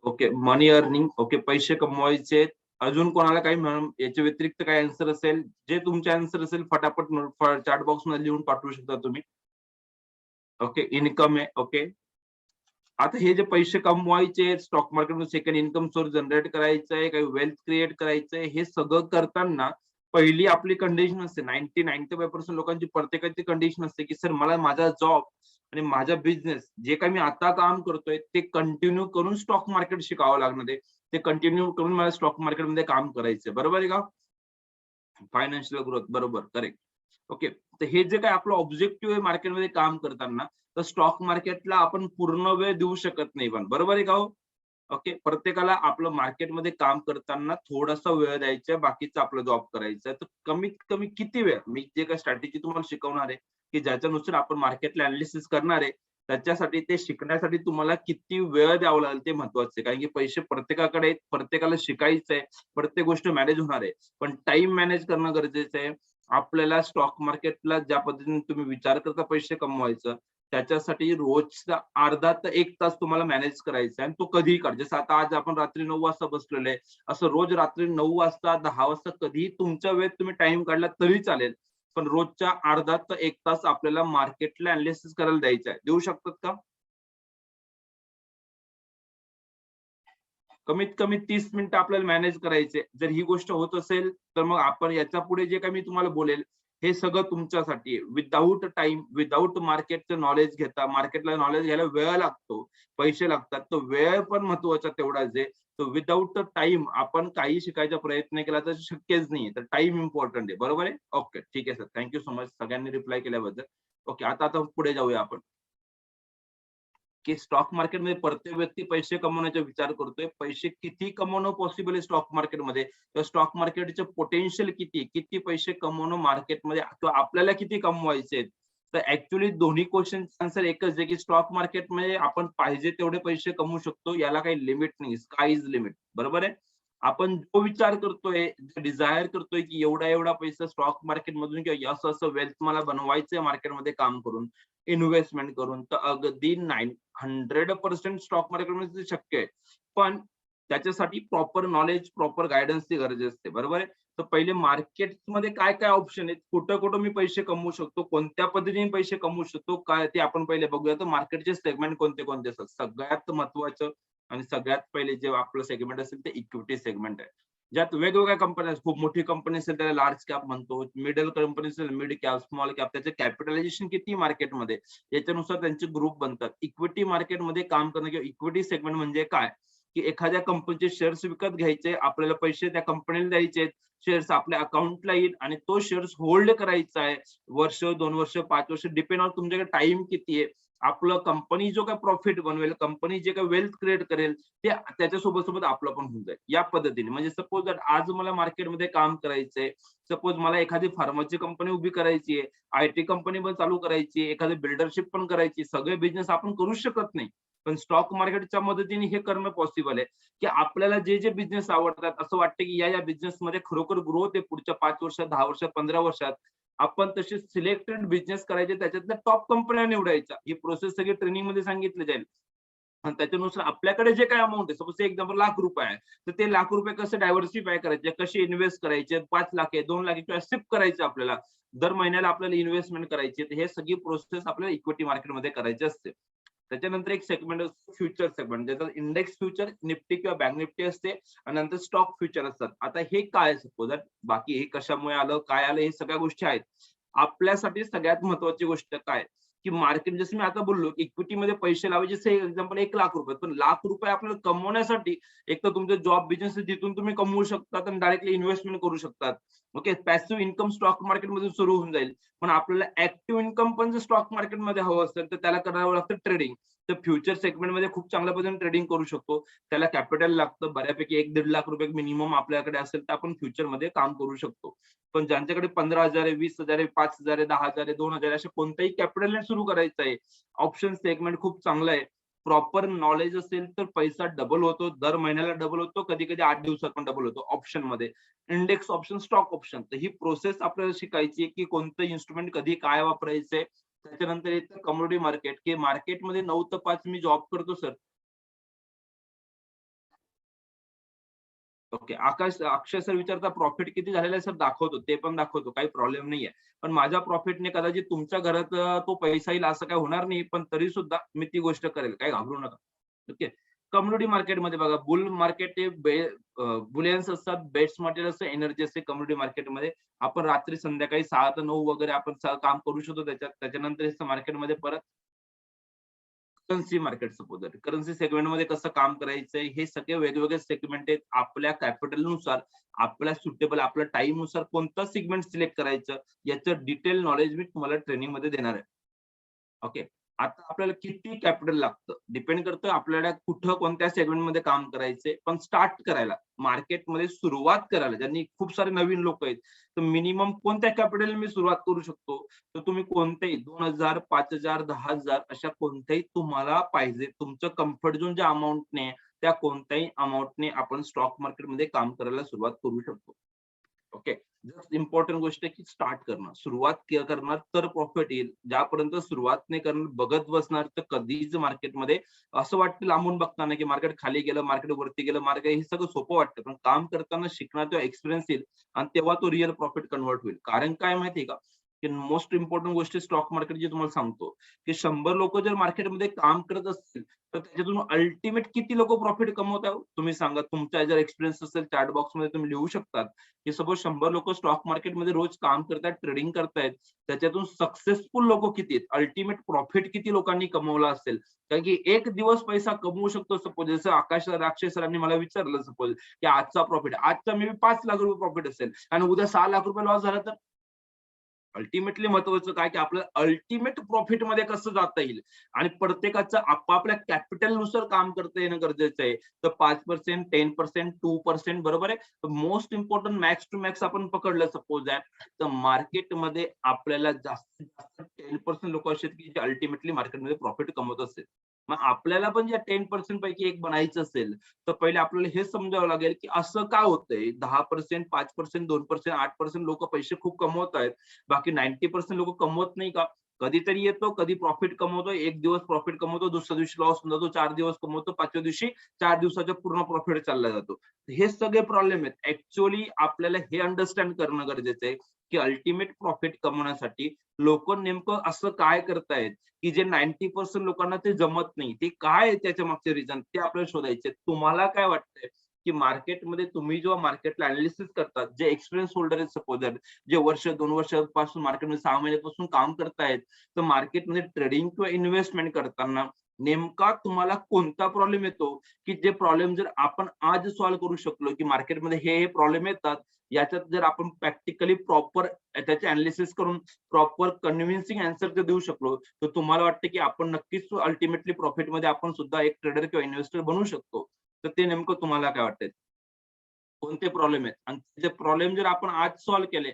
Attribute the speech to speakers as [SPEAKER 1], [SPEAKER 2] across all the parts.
[SPEAKER 1] Okay. मनी earning. Okay. पैसे कमवायचे. अजून कोणाला काही याच्या व्यतिरिक्त काही आन्सर असेल, जे तुमचे आन्सर असेल फटाफट चॅट बॉक्समध्ये लिहून पाठवू शकता तुम्ही. ओके. इन्कम आहे. ओके. आता हे जे पैसे कमवायचे, स्टॉक मार्केटमध्ये सेकंड इन्कम सोर्स जनरेट करायचंय, काही वेल्थ क्रिएट करायचंय, हे सगळं करताना पहिली आपली कंडिशन असते 90-95% लोकांची प्रत्येकाची कंडिशन असते, की सर मला माझा जॉब आणि माझा बिझनेस जे काही मी आता काम करतोय ते कंटिन्यू करून स्टॉक मार्केट शिकावं लागणार आहे. ते कंटिन्यू करून मला स्टॉक मार्केटमध्ये काम करायचंय. बरोबर आहे का? Financial growth. बरोबर. करेक्ट. ओके. तर हे जे काही आपलं ऑब्जेक्टिव्ह आहे मार्केटमध्ये काम करताना, तर स्टॉक मार्केटला आपण पूर्ण वेळ देऊ शकत नाही पण. बरोबर आहे का हो? ओके. प्रत्येकाला आपलं मार्केटमध्ये काम करताना थोडासा वेळ द्यायचा आहे, बाकीचा आपला जॉब करायचा आहे. तर कमीत कमी किती वेळ? मी जे काही स्ट्रॅटेजी तुम्हाला शिकवणार आहे, की ज्याच्यानुसार आपण मार्केटला एनालिसिस करणार आहे, त्याच्यासाठी ते शिकण्यासाठी तुम्हाला किती वेळ द्यावा लागेल ते महत्वाचं आहे. कारण की पैसे प्रत्येकाकडे आहेत, प्रत्येकाला शिकायचं आहे, प्रत्येक गोष्ट मॅनेज होणार आहे. पण टाईम मॅनेज करणं गरजेचं आहे. आपल्याला स्टॉक मार्केटला ज्या पद्धतीने तुम्ही विचार करता पैसे कमवायचं, त्याच्यासाठी रोजचा अर्धा ते 1 तास तुम्हाला मॅनेज करायचा आहे आणि तो कधीही करा. जसं आता आज आपण रात्री 9 वाजता बसलेलो आहे. असं रोज रात्री 9 वाजता, 10 वाजता कधीही तुमच्या वेळेत तुम्ही टाईम काढला तरी चालेल. पण रोजच्या अर्धा ते 1 तास आपल्याला मार्केटला एनालिसिस करायला द्यायचा आहे. देऊ शकतात का? कमीत कमी 30 मिनिटं आपल्याला मॅनेज करायचे. जर ही गोष्ट होत असेल, तर मग आपण याच्यापुढे जे काही मी तुम्हाला बोलेल, हे सगळं तुमच्यासाठी आहे. विथआऊट टाईम, विथआऊट मार्केटचं नॉलेज घेता, मार्केटला नॉलेज घ्यायला वेळ लागतो, पैसे लागतात. तो वेळ पण महत्त्वाचा तेवढाच आहे. तर विथआऊट टाईम आपण काही शिकायचा प्रयत्न केला तर शक्यच नाहीये. तर टाईम इम्पोर्टंट आहे. बरोबर आहे? ओके. ठीक आहे सर. थँक सो मच सगळ्यांनी रिप्लाय केल्याबद्दल. ओके. आता पुढे जाऊया आपण. की स्टॉक मार्केटमध्ये प्रत्येक व्यक्ती पैसे कमवण्याचा विचार करतोय. पैसे किती कमवणं पॉसिबल आहे स्टॉक मार्केटमध्ये? तर स्टॉक मार्केटचं पोटेन्शियल किती? किती पैसे कमवणं मार्केटमध्ये किंवा आपल्याला किती कमवायचे आहेत? तर ॲक्चुअली दोन्ही क्वेशनचा आन्सर एकच आहे, की स्टॉक मार्केटमध्ये आपण पाहिजे तेवढे पैसे कमवू शकतो. याला काही लिमिट नाही. Sky is limit. बरोबर आहे? आपण जो विचार करतोय, डिझायर करतोय, की एवढा-एवढा पैसा स्टॉक मार्केटमधून किंवा असं-असं वेल्थ मला बनवायचंय मार्केटमध्ये काम करून, इन्व्हेस्टमेंट करून, तर अगदी 100% स्टॉक मार्केटमध्ये ते शक्य आहे. पण त्याच्यासाठी प्रॉपर नॉलेज, प्रॉपर गाईडन्सची गरज असते. बरोबर आहे? तर पहिले मार्केटमध्ये काय-काय ऑप्शन आहेत? कुठं-कुठं मी पैसे कमवू शकतो? कोणत्या पद्धतीने पैसे कमवू शकतो? काय ते आपण पहिले बघूया. तर मार्केटचे सेगमेंट कोणते-कोणते असतात? सगळ्यात महत्त्वाचं आणि सगळ्यात पहिले जे आपलं सेगमेंट असेल ते इक्विटी सेगमेंट आहे. ज्यात वेगवेगळ्या कंपन्या आहेत. खूप मोठी कंपनी असेल त्याला लार्ज कॅप म्हणतो. मिडल कंपनी असेल मिड कॅप, स्मॉल कॅप. त्याचं कॅपिटलायझेशन किती मार्केटमध्ये याच्यानुसार त्यांचे ग्रुप बनतात. इक्विटी मार्केटमध्ये काम करणं किंवा इक्विटी सेगमेंट म्हणजे काय? की एखाद्या कंपनीचे शेअर्स विकत घ्यायचे, आपल्याला पैसे त्या कंपनीला द्यायचे आहेत. शेअर्स आपल्या अकाउंटला येईल आणि तो शेअर्स होल्ड करायचा आहे. वर्ष, 2 वर्ष, 5 वर्ष डिपेंड ऑन तुमच्याकडे टाईम किती आहे. आपलं कंपनी जो काही प्रॉफिट बनवेल, कंपनी जे काही वेल्थ क्रिएट करेल, ते त्याच्यासोबत आपलं पण होऊन जाईल. या पद्धतीने म्हणजे सपोज दॅट आज मला मार्केटमध्ये काम करायचंय. सपोज मला एखादी फार्माची कंपनी उभी करायची आहे, आयटी कंपनी पण चालू करायची आहे, एखादी बिल्डरशिप पण करायची. सगळे बिझनेस आपण करू शकत नाही. पण स्टॉक मार्केटच्या मदतीने हे करणं पॉसिबल आहे, की आपल्याला जे बिझनेस आवडतात, असं वाटतं की या बिझनेसमध्ये खरोखर ग्रोथ आहे पुढच्या 5 वर्षात, 10 वर्षात, 15 वर्षात. आपण तसे सिलेक्टेड बिझनेस करायचे, त्याच्यातल्या टॉप कंपन्या निवडायच्या. ही प्रोसेस सगळी ट्रेनिंगमध्ये सांगितली जाईल. आणि त्याच्यानुसार आपल्याकडे जे काही अमाउंट आहे, सपोज एक्झाम्पल ₹1,00,000 आहे. तर ते ₹1,00,000 कसे डायव्हर्सिफाय करायचे, कसे इन्व्हेस्ट करायचे, 5,00,000 आहे, 2,00,000 आहे किंवा शिफ्ट करायचे आपल्याला. दर महिन्याला आपल्याला इन्व्हेस्टमेंट करायची आहे. हे सगळी प्रोसेस आपल्याला इक्विटी मार्केटमध्ये करायची असते. त्याच्यानंतर एक सेगमेंट असतो फ्युचर सेगमेंट. ज्याच्यात इंडेक्स फ्युचर, निफ्टी किंवा बँक निफ्टी असते आणि नंतर स्टॉक फ्युचर असतात. आता हे काय सपोज बाकी हे कशामुळे आलं, काय आलं, हे सगळ्या गोष्टी आहेत. आपल्यासाठी सगळ्यात महत्त्वाची गोष्ट काय, की मार्केट जसं मी आता बोललो, इक्विटीमध्ये पैसे लावायचे जसं एक्झाम्पल ₹1,00,000 पण ₹1,00,000 आपल्याला कमवण्यासाठी एक तर तुमचा जॉब बिझनेस जिथून तुम्ही कमवू शकतात आणि डायरेक्टली इन्व्हेस्टमेंट करू शकतात. ओके. पॅसिव्ह इन्कम स्टॉक मार्केटमधून सुरू होऊन जाईल. पण आपल्याला ॲक्टिव्ह इन्कम पण जर स्टॉक मार्केटमध्ये हवं असेल, तर त्याला करावं लागतं ट्रेडिंग. तर फ्युचर सेगमेंटमध्ये खूप चांगल्या पद्धतीने ट्रेडिंग करू शकतो. त्याला कॅपिटल लागतं बऱ्यापैकी ₹1-1.5 लाख मिनिमम आपल्याकडे असेल, तर आपण फ्युचरमध्ये काम करू शकतो. पण ज्यांच्याकडे 15,000 आहे, 20,000 आहे, 5,000 आहे, 10,000 आहे, 2,000 आहे, असे कोणत्याही कॅपिटलने सुरू करायचं आहे. ऑप्शन सेगमेंट खूप चांगलं आहे. प्रॉपर नॉलेज असेल तर पैसा डबल होतो. दर महिन्याला डबल होतो. कधी-कधी 8 दिवसात पण डबल होतो ऑप्शनमध्ये. Index option, stock option. तर ही प्रोसेस आपल्याला शिकायची आहे, की कोणतं इन्स्ट्रुमेंट कधी काय वापरायचंय. त्याच्यानंतर येतं कमोडिटी मार्केट, की मार्केटमध्ये 9 ते 5 मी जॉब करतो सर. ओके. अक्षय सर विचारता प्रॉफिट किती झालेलं आहे सर दाखवतो. ते पण दाखवतो. काही प्रॉब्लेम नाहीये. पण माझ्या प्रॉफिटने कदाचित तुमच्या घरात तो पैसा येईल असं काही होणार नाही. पण तरी सुद्धा मी ती गोष्ट करेल. काही घाबरू नका. ओके. कम्युनिटी मार्केटमध्ये बघा बुल मार्केट हे बुलियन्स असतात, बेट्स मटेरियल असतं, एनर्जी असते कम्युनिटी मार्केटमध्ये. आपण रात्री संध्याकाळी 6 ते 9 वगैरे आपण काम करू शकतो त्याच्यात. त्याच्यानंतर मार्केटमध्ये परत करन्सी मार्केट सपोज करन्सी सेगमेंटमध्ये कसं काम करायचंय हे सगळे वेगवेगळे सेगमेंट आहेत. आपल्या कॅपिटलनुसार, आपल्या सुटेबल आपल्या टाईमनुसार कोणतं सेगमेंट सिलेक्ट करायचं याचं डिटेल नॉलेज मी तुम्हाला ट्रेनिंगमध्ये देणार आहे. ओके. आता आपल्याला किती कॅपिटल लागतं डिपेंड करतं आपल्याला कुठं कोणत्या सेगमेंटमध्ये काम करायचंय. पण स्टार्ट करायला मार्केटमध्ये सुरुवात करायला ज्यांनी खूप सारे नवीन लोक आहेत, तर मिनिमम कोणत्या कॅपिटल मी सुरुवात करू शकतो? तर तुम्ही कोणतेही 2,000, 5,000, 10,000 अशा कोणत्याही तुम्हाला पाहिजे तुमचं कम्फर्ट झोन ज्या अमाउंटने त्या कोणत्याही अमाउंटने आपण स्टॉक मार्केटमध्ये काम करायला सुरुवात करू शकतो. ओके. जस्ट इम्पॉर्टंट गोष्ट आहे की स्टार्ट करणं. सुरुवात करणार तर प्रॉफिट येईल. ज्यापर्यंत सुरुवात नाही करणार, बघत बसणार तर कधीच मार्केटमध्ये असं वाटतं लांबून बघताना की मार्केट खाली गेलं, मार्केट वरती गेलं, मार्केट हे सगळं सोपं वाटतं. पण काम करताना शिकणार तो एक्सपिरियन्स येईल आणि तेव्हा तो रिअल प्रॉफिट कन्व्हर्ट होईल. कारण काय माहितीये का? की मोस्ट इम्पॉर्टंट गोष्ट स्टॉक मार्केट जी तुम्हाला सांगतो, की 100 लोक जर मार्केटमध्ये काम करत असतील, तर त्याच्यातून अल्टिमेट किती लोक प्रॉफिट कमवत आहेत? तुम्ही सांगा. तुमचा जर एक्सपिरियन्स असेल चॅट बॉक्समध्ये तुम्ही लिहू शकता. की सपोज 100 लोक स्टॉक मार्केटमध्ये रोज काम करतायत, ट्रेडिंग करतायत. त्याच्यातून सक्सेसफुल लोक किती आहेत? अल्टिमेट प्रॉफिट किती लोकांनी कमवला असेल? कारण की एक दिवस पैसा कमवू शकतो सपोज जसं अक्षय सरांनी मला विचारलं सपोज की आजचा प्रॉफिट आजचा मे बी 5 लाख रुपये प्रॉफिट असेल आणि उद्या 6 लाख रुपये लॉस झाला तर अल्टिमेटली महत्वाचं काय की आपल्याला अल्टिमेट प्रॉफिट मध्ये कसं जाता येईल आणि प्रत्येकाचं आपापल्या कॅपिटलनुसार काम करता येणं गरजेचं आहे. तर 5%, 10%, 2% बरोबर आहे. Most important max to max आपण पकडलं सपोज दॅट तर मार्केटमध्ये आपल्याला जास्तीत जास्त 10% लोक असे आहेत की जे अल्टिमेटली मार्केटमध्ये प्रॉफिट कमवत असेल. मग आपल्याला पण या 10% पैकी एक बनायचं असेल तर पहिले आपल्याला हे समजावं लागेल की असं का होतंय 10%, 5%, 2%, 8% लोक पैसे खूप कमवत आहेत. बाकी 90% लोक कमवत नाही का? कधीतरी येतो, कधी प्रॉफिट कमवतो, एक दिवस प्रॉफिट कमवतो, दुसऱ्या दिवशी लॉस होऊन जातो, 4 दिवस कमवतो, 5व्या दिवशी 4 दिवसाचा पूर्ण प्रॉफिट चालला जातो. हे सगळे प्रॉब्लेम आहेत. ॲक्चुअली आपल्याला हे अंडरस्टँड करणं गरजेचं आहे, की अल्टिमेट प्रॉफिट कमवण्यासाठी लोकं नेमकं असं काय करतायत, की जे 90% लोकांना ते जमत नाही. ते काय आहे त्याच्या मागचे रिझन ते आपल्याला शोधायचे. तुम्हाला काय वाटतंय, की मार्केटमध्ये तुम्ही जेव्हा मार्केटला एनालिसिस करतात, जे एक्सपिरियन्स होल्डर आहेत सपोज जे वर्ष 2 वर्षापासून मार्केटमध्ये 6 महिन्यापासून काम करतायत, तर मार्केटमध्ये ट्रेडिंग किंवा इन्व्हेस्टमेंट करताना नेमका तुम्हाला कोणता प्रॉब्लेम येतो, की जे प्रॉब्लेम जर आपण आज सॉल्व्ह करू शकलो, की मार्केटमध्ये हे प्रॉब्लेम येतात. याच्यात जर आपण प्रॅक्टिकली प्रॉपर त्याचे एनालिसिस करून प्रॉपर कन्व्हिन्सिंग आन्सर जर देऊ शकलो, तर तुम्हाला वाटतं, की आपण नक्कीच अल्टिमेटली प्रॉफिटमध्ये आपण सुद्धा एक ट्रेडर किंवा इन्व्हेस्टर बनू शकतो. तर ते नेमकं तुम्हाला काय वाटतंय? कोणते प्रॉब्लेम आहेत? आणि ते प्रॉब्लेम जर आपण आज सॉल्व्ह केले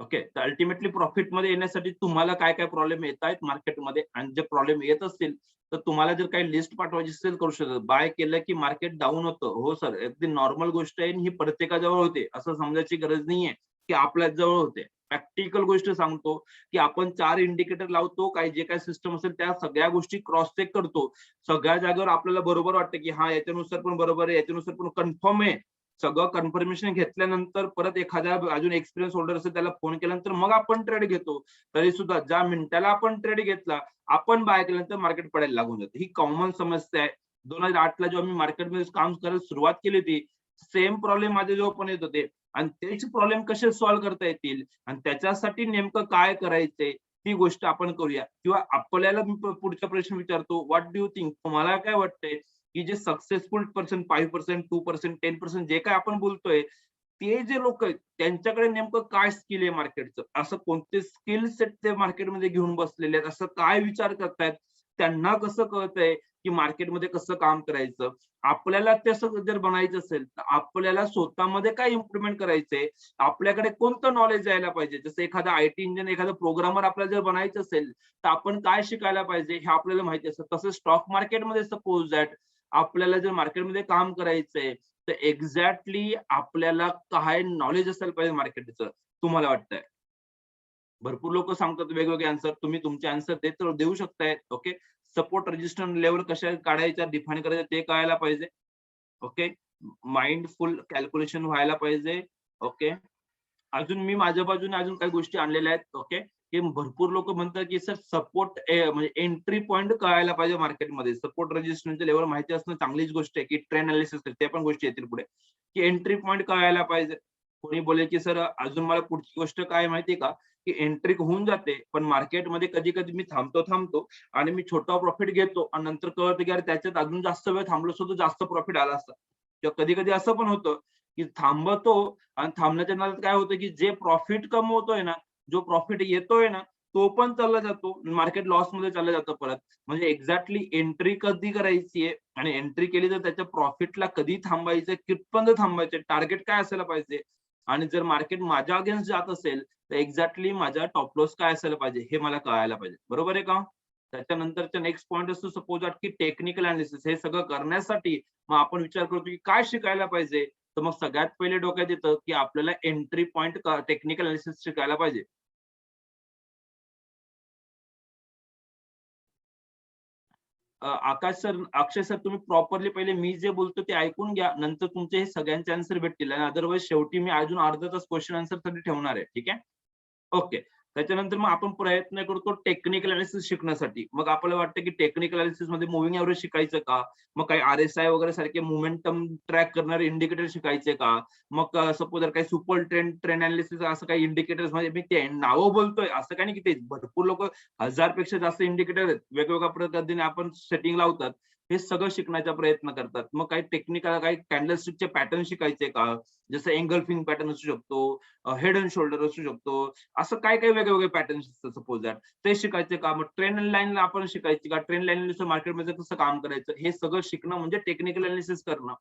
[SPEAKER 1] ओके. तर अल्टिमेटली प्रॉफिटमध्ये येण्यासाठी तुम्हाला काय-काय प्रॉब्लेम येतायत मार्केटमध्ये आणि जे प्रॉब्लेम येत असतील, तर तुम्हाला जर काही लिस्ट पाठवायची असेल करू शकता. बाय केलं की मार्केट डाउन होतं. हो सर, अगदी नॉर्मल गोष्ट आहे आणि ही प्रत्येकाजवळ होते. असं समजायची गरज नाहीये, की आपल्याच जवळ होते. प्रॅक्टिकल गोष्ट सांगतो, की आपण 4 इंडिकेटर लावतो. काही जे काही सिस्टम असेल त्या सगळ्या गोष्टी क्रॉस चेक करतो. सगळ्या जागेवर आपल्याला बरोबर वाटतं, की हां, याच्यानुसार पण बरोबर आहे, याच्यानुसार पण कन्फर्म आहे. सगळं कन्फर्मेशन घेतल्यानंतर परत एखाद्या अजून एक्सपिरियन्स होल्डर असेल त्याला फोन केल्यानंतर मग आपण ट्रेड घेतो. तरी सुद्धा ज्या मिनिटाला आपण ट्रेड घेतला, आपण बाय केल्यानंतर मार्केट पडायला लागून जातं. ही कॉमन समस्या आहे. 2008ला जेव्हा मी मार्केटमध्ये काम करायला सुरुवात केली होती, सेम प्रॉब्लेम माझ्याजवळ पण येत होते आणि तेच प्रॉब्लेम कसे सॉल्व्ह करता येतील आणि त्याच्यासाठी नेमकं काय करायचंय, ती गोष्ट आपण करूया किंवा आपल्याला मी पुढचा प्रश्न विचारतो, व्हॉट डू यू थिंक तुम्हाला काय वाटतंय? की जे सक्सेसफुल पर्सन 5%, 2%, 10% जे काही आपण बोलतोय, ते जे लोक आहेत त्यांच्याकडे नेमकं काय स्किल आहे मार्केटचं? असं कोणते स्किल सेट ते मार्केटमध्ये घेऊन बसलेले आहेत? असं काय विचार करतायत? त्यांना कसं कळतंय की मार्केटमध्ये कसं काम करायचं? आपल्याला तसं जर बनायचं असेल, तर आपल्याला स्वतःमध्ये काय इम्प्लिमेंट करायचंय? आपल्याकडे कोणतं नॉलेज यायला पाहिजे? जसं एखादा आय-टी इंजिनियर, एखादा प्रोग्रामर आपल्याला जर बनायचं असेल, तर आपण काय शिकायला पाहिजे हे आपल्याला माहिती असतं. तसं स्टॉक मार्केटमध्ये सपोज दॅट आपल्याला जर मार्केटमध्ये काम करायचंय, तर एक्झॅक्टली आपल्याला काय नॉलेज असायला पाहिजे मार्केटचं, तुम्हाला वाटतंय? भरपूर लोक सांगतात वेगवेगळे आन्सर, तुम्ही तुमचे आन्सर देऊ शकताय. ओके. सपोर्ट रेजिस्टन्स लेवल कशा काढायच्या, डिफाईन करायच्या ते कळायला पाहिजे. ओके. माइंडफुल कॅल्क्युलेशन व्हायला पाहिजे. ओके. अजून मी माझ्या बाजूने अजून काही गोष्टी आणलेल्या आहेत. ओके. की भरपूर लोक म्हणतात की सर सपोर्ट म्हणजे एंट्री पॉइंट कळायला पाहिजे मार्केटमध्ये. सपोर्ट रेजिस्टन्सचे लेवल माहिती असणं चांगलीच गोष्ट आहे, की ट्रेंड अनालिसिस ते पण गोष्टी येतील पुढे, की एंट्री पॉइंट कळायला पाहिजे. कोणी बोलेल की सर अजून मला पुढची गोष्ट काय माहितीये का, की एंट्री होऊन जाते, पण मार्केटमध्ये कधी-कधी मी थांबतो आणि मी छोटा प्रॉफिट घेतो आणि नंतर कळतं की अरे त्याच्यात अजून जास्त वेळ थांबलो असतो तर जास्त प्रॉफिट आला असता. किंवा कधी-कधी असं पण होतं, की थांबतो आणि थांबण्याच्या नादात काय होतं, की जे प्रॉफिट कमवतोय ना, जो प्रॉफिट येतोय ना, तो पण चालला जातो. मार्केट लॉसमध्ये चाललं जातं परत. म्हणजे एक्झॅक्टली एंट्री कधी करायची आहे आणि एंट्री केली तर त्याच्या प्रॉफिटला कधी थांबायचं, कितपर्यंत थांबायचं, टार्गेट काय असायला पाहिजे आणि जर मार्केट माझ्या अगेन्स्ट जात असेल, तर एक्झॅक्टली माझा टॉप लॉस काय असायला पाहिजे, हे मला कळायला पाहिजे. बरोबर आहे का? त्याच्यानंतरचा नेक्स्ट पॉइंट असतो सपोज की टेक्निकल अनालिसिस. हे सगळं करण्यासाठी मग आपण विचार करतो, की काय शिकायला पाहिजे? तर मग सगळ्यात पहिले डोक्यात येतं, की आपल्याला एंट्री पॉइंट टेक्निकल अनालिसिस शिकायला पाहिजे. आकाश सर, अक्षय सर, तुम्ही प्रॉपरली पहिले मी जे बोलतो ते ऐकून घ्या. नंतर तुमचे हे सगळ्यांचे आन्सर भेटतील आणि अदरवाईज शेवटी मी अजून अर्धा तास क्वेशन आन्सर साठी ठेवणार आहे. ठीक आहे? ओके. त्याच्यानंतर मग आपण प्रयत्न करतो टेक्निकल अनालिसिस शिकण्यासाठी. मग आपल्याला वाटतं की टेक्निकल अनालिसिसमध्ये मूव्हिंग एव्हरेज शिकायचं का? मग काही आर-एस-आय वगैरे सारखे मोमेंटम ट्रॅक करणारे इंडिकेटर शिकायचे का? मग सपोज जर काही सुपर ट्रेंड ट्रेंड अनालिसिस असं काही इंडिकेटर्स म्हणजे मी ते नावं बोलतोय असं काही नाही की ते भरपूर लोक 1000 पेक्षा जास्त इंडिकेटर आहेत. वेगवेगळ्या पद्धतीने आपण सेटिंग लावतात. हे सगळं शिकण्याचा प्रयत्न करतात. मग काही टेक्निकल काही कॅन्डलस्टिकचे पॅटर्न शिकायचे का? जसं एंगल्फिंग पॅटर्न असू शकतो, हेड अँड शोल्डर असू शकतो. असं काय-काय वेगळे-वेगळे पॅटर्न्स असतात सपोज दॅट. ते शिकायचे का? मग ट्रेंड लाईन आपण शिकायची का? ट्रेंड लाईननुसार मार्केटमध्ये कसं काम करायचं? हे सगळं शिकणं म्हणजे टेक्निकल अनालिसिस करणं.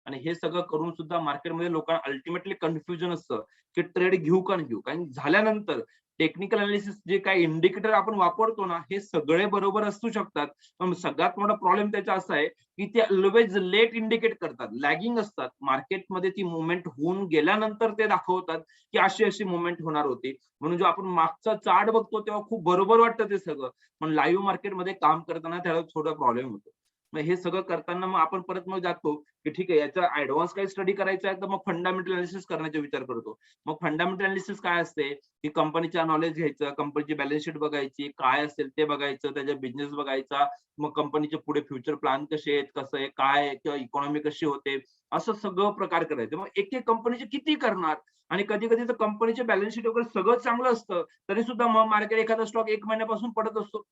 [SPEAKER 1] आणि हे सगळं करून सुद्धा मार्केटमध्ये लोकांना अल्टिमेटली कन्फ्युजन असतं, की ट्रेड घेऊ का नाही घेऊ? कारण झाल्यानंतर टेक्निकल अनालिसिस जे काही इंडिकेटर आपण वापरतो ना, हे सगळे बरोबर असू शकतात. पण सगळ्यात मोठा प्रॉब्लेम त्याचा असा आहे, की ते ऑल्वेज लेट इंडिकेट करतात. लॅगिंग असतात. मार्केटमध्ये ती मूव्हमेंट होऊन गेल्यानंतर ते दाखवतात, की अशी-अशी मूव्हमेंट होणार होती. म्हणून जेव्हा आपण मागचा चार्ट बघतो तेव्हा खूप बरोबर वाटतं ते सगळं. पण लाईव्ह मार्केटमध्ये काम करताना त्याला थोडा प्रॉब्लेम होतो. मग हे सगळं करताना मग आपण परत मग जातो, की ठीक आहे याचा ॲडव्हान्स काही स्टडी करायचा आहे, तर मग फंडामेंटल अनालिसिस करण्याचा विचार करतो. मग फंडामेंटल अनालिसिस काय असते, की कंपनीचा नॉलेज घ्यायचं, कंपनीची बॅलन्स शीट बघायची, काय असेल ते बघायचं, त्याचा बिझनेस बघायचा, मग कंपनीचे पुढे फ्युचर प्लॅन कसे आहेत, कसं आहे, काय आहे किंवा इकॉनॉमी कशी होते, असं सगळं प्रकार करायचं. मग एक-एक कंपनीचे किती करणार आणि कधी-कधी तर कंपनीचे बॅलन्स शीट वगैरे सगळं चांगलं असतं, तरी सुद्धा मग मार्केट एखादा स्टॉक 1 महिन्यापासून पडत असतो.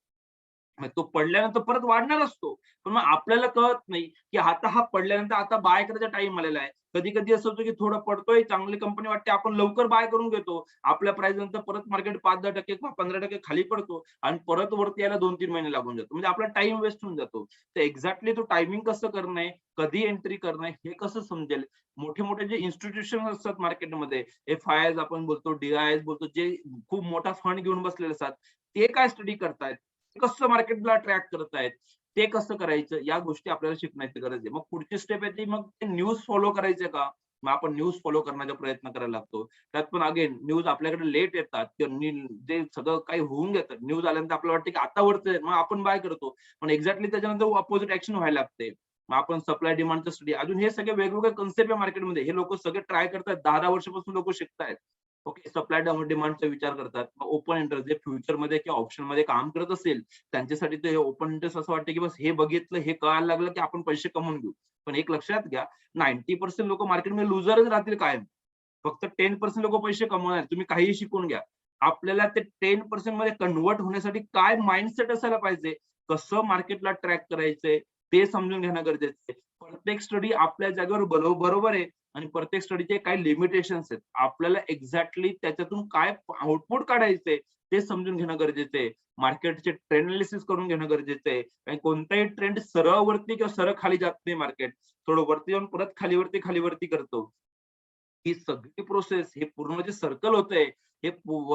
[SPEAKER 1] मग तो पडल्यानंतर परत वाढणार असतो. पण मग आपल्याला कळत नाही, की आता हा पडल्यानंतर आता बाय करायचा टाईम आलेला आहे. कधी-कधी असं होतं, की थोडं पडतोय, चांगली कंपनी वाटते, आपण लवकर बाय करून घेतो. आपल्या प्राईस नंतर परत मार्केट 5-10% किंवा 15% खाली पडतो आणि परत वरती यायला 2-3 महिने लागून जातो. म्हणजे आपला टाईम वेस्ट होऊन जातो. तर एक्झॅक्टली तो टायमिंग कसं करणं आहे, कधी एंट्री करणं आहे, हे कसं समजेल? मोठे-मोठे जे इन्स्टिट्यूशन असतात मार्केटमध्ये, एफ-आय-आयज आपण बोलतो, डी-आय-आयज बोलतो, जे खूप मोठा फंड घेऊन बसलेले असतात, ते काय स्टडी करतायत? कसं मार्केटला ट्रॅक करतायत, ते कसं करायचं, या गोष्टी आपल्याला शिकण्याची गरज आहे. मग पुढची स्टेप येते मग ते न्यूज फॉलो करायचे का? मग आपण न्यूज फॉलो करण्याचा प्रयत्न करायला लागतो. त्यात पण अगेन न्यूज आपल्याकडे लेट येतात किंवा जे सगळं काही होऊन घेतं. न्यूज आल्यानंतर आपल्याला वाटतं की आता वरती मग आपण बाय करतो. पण एक्झॅक्टली त्याच्यानंतर अपोझिट ॲक्शन व्हायला लागते. मग आपण सप्लाय डिमांडचा स्टडी अजून हे सगळे वेगवेगळे कन्सेप्ट आहे मार्केटमध्ये. हे लोकं सगळे ट्राय करतायत. 10-10 वर्षापासून लोकं शिकतायत. ओके. सप्लाय डिमांडचा विचार करतात. मग ओपन इंटरेस्ट जे फ्युचरमध्ये किंवा ऑप्शनमध्ये काम करत असेल, त्यांच्यासाठी ते ओपन इंटरेस्ट असं वाटतं, की बस हे बघितलं, हे कळायला लागलं, की आपण पैसे कमवून घेऊ. पण एक लक्षात घ्या, 90% लोकं मार्केटमध्ये लुजरच राहतील कायम. फक्त 10% लोकं पैसे कमवणार. तुम्ही काहीही शिकून घ्या. आपल्याला ते 10% मध्ये कन्व्हर्ट होण्यासाठी काय माइंडसेट असायला पाहिजे, कसं मार्केटला ट्रॅक करायचंय, ते समजून घेणं गरजेचं आहे. प्रत्येक स्टडी आपल्या जागेवर बरोबर आहे आणि प्रत्येक स्टडीचे काही लिमिटेशन्स आहेत. आपल्याला एक्झॅक्टली त्याच्यातून काय आउटपुट काढायचंय, ते समजून घेणं गरजेचं आहे. मार्केटचे ट्रेंड अनालिसिस करून घेणं गरजेचं आहे. कारण कोणताही ट्रेंड सरळ वरती किंवा सरळ खाली जात नाही मार्केट. थोडं वरती जाऊन परत खाली वरती करतो. ही सगळी प्रोसेस हे पूर्ण जे सर्कल होतंय, हे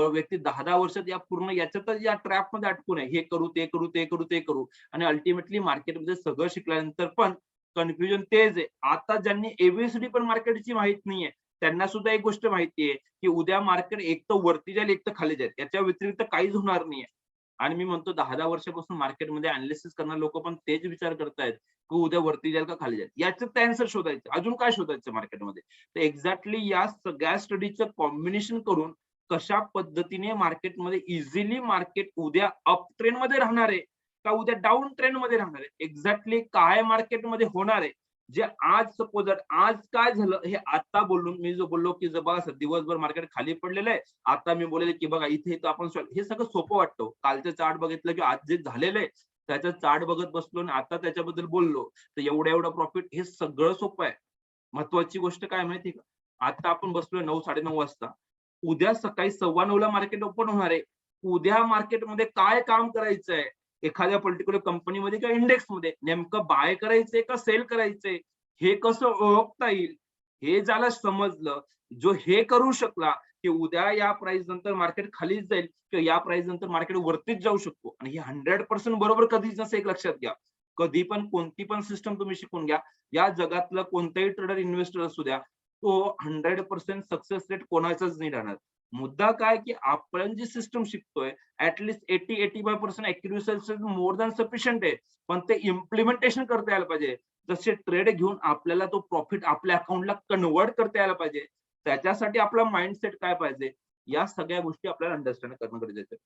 [SPEAKER 1] व्यक्ती 10-10 वर्षात या पूर्ण याच्यातच या ट्रॅपमध्ये अटकून आहे. हे करू, ते करू, ते करू, ते करू आणि अल्टिमेटली मार्केटमध्ये सगळं शिकल्यानंतर पण कन्फ्युजन तेच आहे. आता ज्यांनी पण मार्केटची माहीत नाहीये, त्यांना सुद्धा एक गोष्ट माहिती आहे की उद्या मार्केट एक तर वरती जाईल एक तर खाली जाईल, याच्या व्यतिरिक्त काहीच होणार नाहीये. आणि मी म्हणतो 10-10 वर्षापासून मार्केटमध्ये अनालिसिस करणारे लोक पण तेच विचार करतायत की उद्या वरती जाईल का खाली जाईल, याच्यात आन्सर शोधायचं. अजून काय शोधायचं मार्केटमध्ये? तर एक्झॅक्टली या सगळ्या स्टडीचं कॉम्बिनेशन करून कशा पद्धतीने मार्केटमध्ये इझिली मार्केट उद्या अप ट्रेंड मध्ये राहणार आहे का उद्या डाऊन ट्रेंड मध्ये राहणार आहे, एक्झॅक्टली काय मार्केटमध्ये होणार आहे, जे आज सपोज आज काय झालं हे आता बोलून मी जो बोललो की बघा दिवसभर मार्केट खाली पडलेलं आहे, आता मी बोलेल की बघा इथे तर आपण हे सगळं सोपं वाटतं. कालचं चार्ट बघितलं की आज जे झालेलं आहे त्याचं चार्ट बघत बसलो आणि आता त्याच्याबद्दल बोललो तर एवढं प्रॉफिट, हे सगळं सोपं आहे. महत्वाची गोष्ट काय माहिती का, आता आपण बसलोय 9-9:30 वाजता, उद्या सकाळी 9:15 ला मार्केट ओपन होणार आहे. उद्या मार्केटमध्ये काय काम करायचंय, एखाद्या पर्टिक्युलर कंपनीमध्ये किंवा इंडेक्समध्ये नेमकं बाय करायचंय का सेल करायचंय, हे कसं ओळखता येईल, हे ज्याला समजलं, जो हे करू शकला की उद्या या प्राइस नंतर मार्केट खालीच जाईल किंवा या प्राइस नंतर मार्केट वरतीच जाऊ शकतो. आणि हे 100% बरोबर कधीच नसतं, एक लक्षात घ्या. कधी पण कोणती पण सिस्टम तुम्ही शिकून घ्या, या जगातलं कोणताही ट्रेडर इन्व्हेस्टर असू द्या, तो 100% सक्सेस रेट कोणाचाच नाही राहणार. मुद्दा काय की आपण जी सिस्टम शिकतोय at least 80-85% accuracy more than sufficient आहे, पण ते इम्प्लिमेंटेशन करता यायला पाहिजे. जसे ट्रेड घेऊन आपल्याला तो प्रॉफिट आपल्या अकाउंटला कन्वर्ट करता यायला पाहिजे. त्याच्यासाठी आपला माइंडसेट काय पाहिजे, या सगळ्या गोष्टी आपल्याला अंडरस्टँड करणं गरजेचं आहे.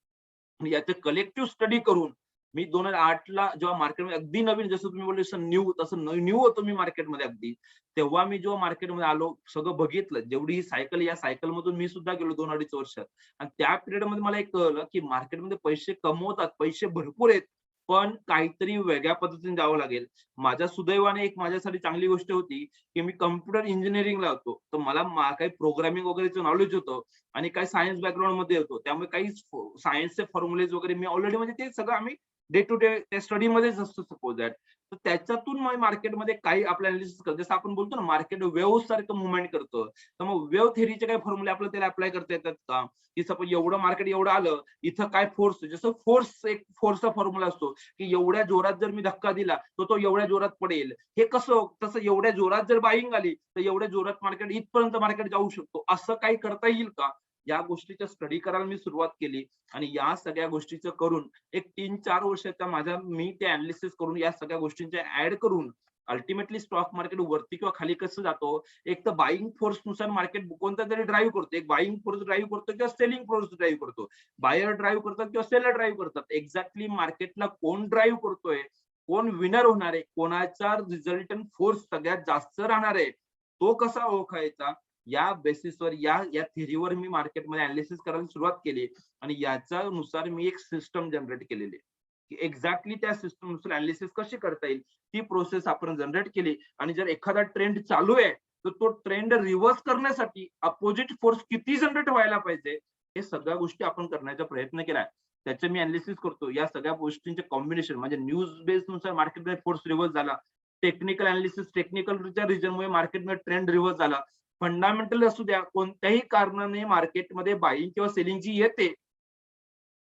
[SPEAKER 1] आणि याचे कलेक्टिव्ह स्टडी करून मी 2008 ला जेव्हा मार्केटमध्ये अगदी नवीन, जसं तुम्ही बोलले न्यू, तसं न्यू होतो मी मार्केटमध्ये अगदी, तेव्हा मी जेव्हा मार्केटमध्ये आलो सगळं बघितलं, जेवढी ही सायकल, या सायकल मधून मी सुद्धा गेलो 2-2.5 वर्षात. आणि त्या पिरियड मध्ये मला एक कळलं की मार्केटमध्ये पैसे कमवतात, पैसे भरपूर आहेत, पण काहीतरी वेगळ्या पद्धतीने जावं लागेल. माझ्या सुदैवाने एक माझ्यासाठी चांगली गोष्ट होती की मी कम्प्युटर इंजिनिअरिंगला होतो, तर मला काही प्रोग्रामिंग वगैरेचं नॉलेज होतं आणि काही सायन्स बॅकग्राऊंड मध्ये होतो, त्यामुळे काही सायन्सचे फॉर्म्युलेज वगैरे मी ऑलरेडी, म्हणजे ते सगळं आम्ही डे टू डे त्या स्टडी मध्येच असतो सपोज दॅट. तर त्याच्यातून मग मार्केटमध्ये काही आपल्या अनालिसिस करतो, जसं आपण बोलतो ना मार्केट वेव्ह सारखं मुवमेंट करतं, तर मग वेव्ह थेअरीचे काही फॉर्म्युले आपल्याला त्याला अप्लाय करता येतात का, की सपोज एवढं मार्केट एवढं आलं, इथं काय फोर्स, जसं फोर्स, एक फोर्सचा फॉर्म्युला असतो की एवढ्या जोरात जर मी धक्का दिला तर तो एवढ्या जोरात पडेल, हे कसं, तसं एवढ्या जोरात जर बाईंग आली तर एवढ्या जोरात मार्केट इथपर्यंत मार्केट जाऊ शकतो, असं काही करता येईल का, या गोष्टीच्या स्टडी करायला मी सुरुवात केली. आणि या सगळ्या गोष्टीचं करून एक 3-4 वर्षाचा माझा मी ते अनालिसिस करून या सगळ्या गोष्टींच्या ऍड करून अल्टिमेटली स्टॉक मार्केट वरती किंवा खाली कसं जातो, एक तर बाईंग फोर्स नुसार मार्केट कोणता तरी ड्राईव्ह करतो, एक बाईंग फोर्स ड्राईव्ह करतो किंवा सेलिंग फोर्स ड्राईव्ह करतो, बायर ड्राईव्ह करतात किंवा सेलर ड्राईव्ह करतात. एक्झॅक्टली मार्केटला कोण ड्राईव्ह करतोय, कोण विनर होणार आहे, कोणाचा रिझल्टंट फोर्स सगळ्यात जास्त राहणार आहे, तो कसा ओळखायचा, या बेसिसवर, या थिअरीवर मी मार्केटमध्ये अनालिसिस करायला सुरुवात केली. आणि याच्यानुसार मी एक सिस्टम जनरेट केलेली आहे की एक्झॅक्टली त्या सिस्टम नुसार अनालिसिस कशी करता येईल, ती प्रोसेस आपण जनरेट केली. आणि जर एखादा ट्रेंड चालू आहे तर तो ट्रेंड रिव्हर्स करण्यासाठी अपोजिट फोर्स किती जनरेट व्हायला पाहिजे, हे सगळ्या गोष्टी आपण करण्याचा प्रयत्न केलाय. त्याचे मी अनालिसिस करतो. या सगळ्या गोष्टींचे कॉम्बिनेशन म्हणजे न्यूज बेस नुसार मार्केटमध्ये फोर्स रिव्हर्स झाला, टेक्निकल अनालिसिस, टेक्निकलच्या रिजनमुळे मार्केटमध्ये ट्रेंड रिव्हर्स झाला, फंडामेंटल असू द्या, कोणत्याही कारणाने मार्केटमध्ये बाईंग किंवा सेलिंग जी येते,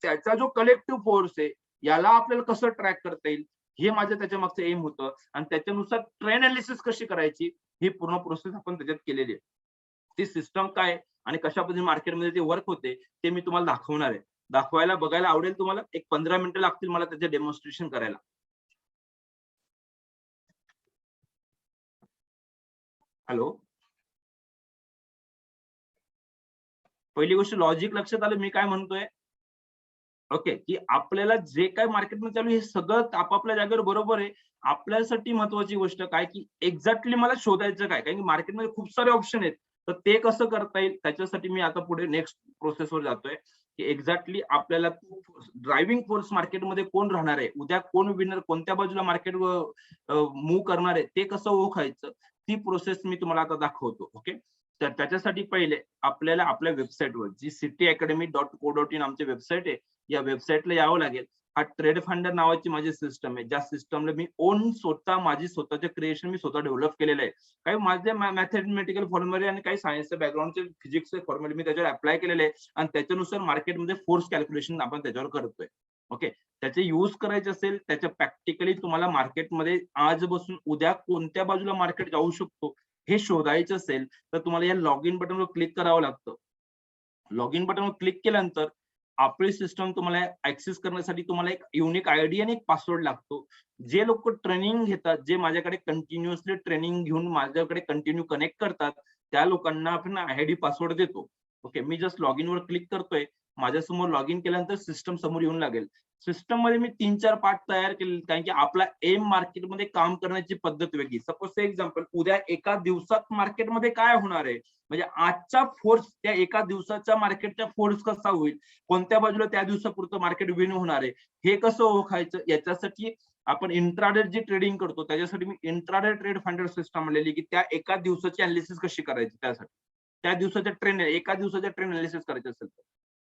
[SPEAKER 1] त्याचा जो कलेक्टिव्ह फोर्स आहे, याला आपल्याला कसं ट्रॅक करता येईल, हे माझं त्याच्या मागचं एम होतं. आणि त्याच्यानुसार ट्रेंड अनालिसिस कशी करायची, ही पूर्ण प्रोसेस आपण त्याच्यात केलेली आहे. ती सिस्टम काय आणि कशा पद्धतीने मार्केटमध्ये ते वर्क होते, ते मी तुम्हाला दाखवणार आहे. दाखवायला, बघायला आवडेल तुम्हाला. एक 15 मिनिटं लागतील मला त्याचे डेमॉन्स्ट्रेशन करायला. हॅलो, पहिली गोष्ट लॉजिक लक्षात आलं मी काय म्हणतोय? ओके, की आपल्याला जे काही मार्केटमध्ये चालू आहे हे सगळं आपापल्या जागेवर बरोबर आहे. आपल्यासाठी महत्वाची गोष्ट काय, की एक्झॅक्टली मला शोधायचं काय? कारण की मार्केटमध्ये खूप सारे ऑप्शन आहेत. तर ते कसं करता येईल त्याच्यासाठी मी आता पुढे नेक्स्ट प्रोसेसवर जातोय, की एक्झॅक्टली आपल्याला ड्रायव्हिंग फोर्स मार्केटमध्ये कोण राहणार आहे? उद्या कोण विनर, कोणत्या बाजूला मार्केट मूव्ह करणार आहे, ते कसं ओळखायचं? ती प्रोसेस मी तुम्हाला आता दाखवतो. ओके. तर त्याच्यासाठी पहिले आपल्याला आपल्या वेबसाईटवर, जी cityacademy.co.in आमची वेबसाईट आहे, या वेबसाईटला यावं लागेल. हा ट्रेड फाइंडर नावाची माझी सिस्टम आहे, ज्या सिस्टमला मी ओन स्वतः माझी स्वतःचे क्रिएशन मी स्वतः डेव्हलप केलेलं आहे. काही माझे मॅथमॅटिकल फॉर्म्युले आणि काही सायन्सच्या बॅकग्राऊंडचे फिजिक्सचे फॉर्म्युले मी त्याच्यावर अप्लाय केलेले आहे. आणि त्याच्यानुसार मार्केटमध्ये फोर्स कॅल्क्युलेशन आपण त्याच्यावर करतोय. ओके. त्याचे यूज करायचे असेल, त्याच्या प्रॅक्टिकली तुम्हाला मार्केटमध्ये आज बसून उद्या कोणत्या बाजूला मार्केट जाऊ शकतो, हे शोधायचं असेल तर तुम्हाला या लॉग इन बटनवर क्लिक करावं लागतं. लॉग इन बटनवर क्लिक केल्यानंतर आपली सिस्टम तुम्हाला ऍक्सेस करण्यासाठी तुम्हाला एक युनिक आयडी आणि एक पासवर्ड लागतो. जे लोक ट्रेनिंग घेतात, जे माझ्याकडे कंटिन्युअसली ट्रेनिंग घेऊन माझ्याकडे कंटिन्यू कनेक्ट करतात, त्या लोकांना आपण आयडी पासवर्ड देतो. Okay, me just log in वर क्लिक करतोय. माझ्यासमोर लॉग इन केल्यानंतर सिस्टम समोर येऊन लागेल. सिस्टम मध्ये मी 3-4 पार्ट तयार केले, कारण की आपला एम मार्केटमध्ये काम करण्याची पद्धत वेगळी. सपोज एक्झाम्पल, उद्या एका दिवसात मार्केटमध्ये काय होणार आहे, म्हणजे आजचा फोर्स त्या एका दिवसाच्या मार्केटचा फोर्स कसा होईल, कोणत्या बाजूला त्या दिवसापुरतं मार्केट विन होणार आहे, हे कसं ओळखायचं, याच्यासाठी आपण इंट्राडे जी ट्रेडिंग करतो त्याच्यासाठी मी इंट्राडे ट्रेड फाइंडर सिस्टम आणलेली, की त्या एका दिवसाची अनालिसिस कशी करायची, त्यासाठी त्या दिवसाच्या ट्रेंड, एका दिवसाच्या ट्रेंड अनालिसिस करायचं असेल तर.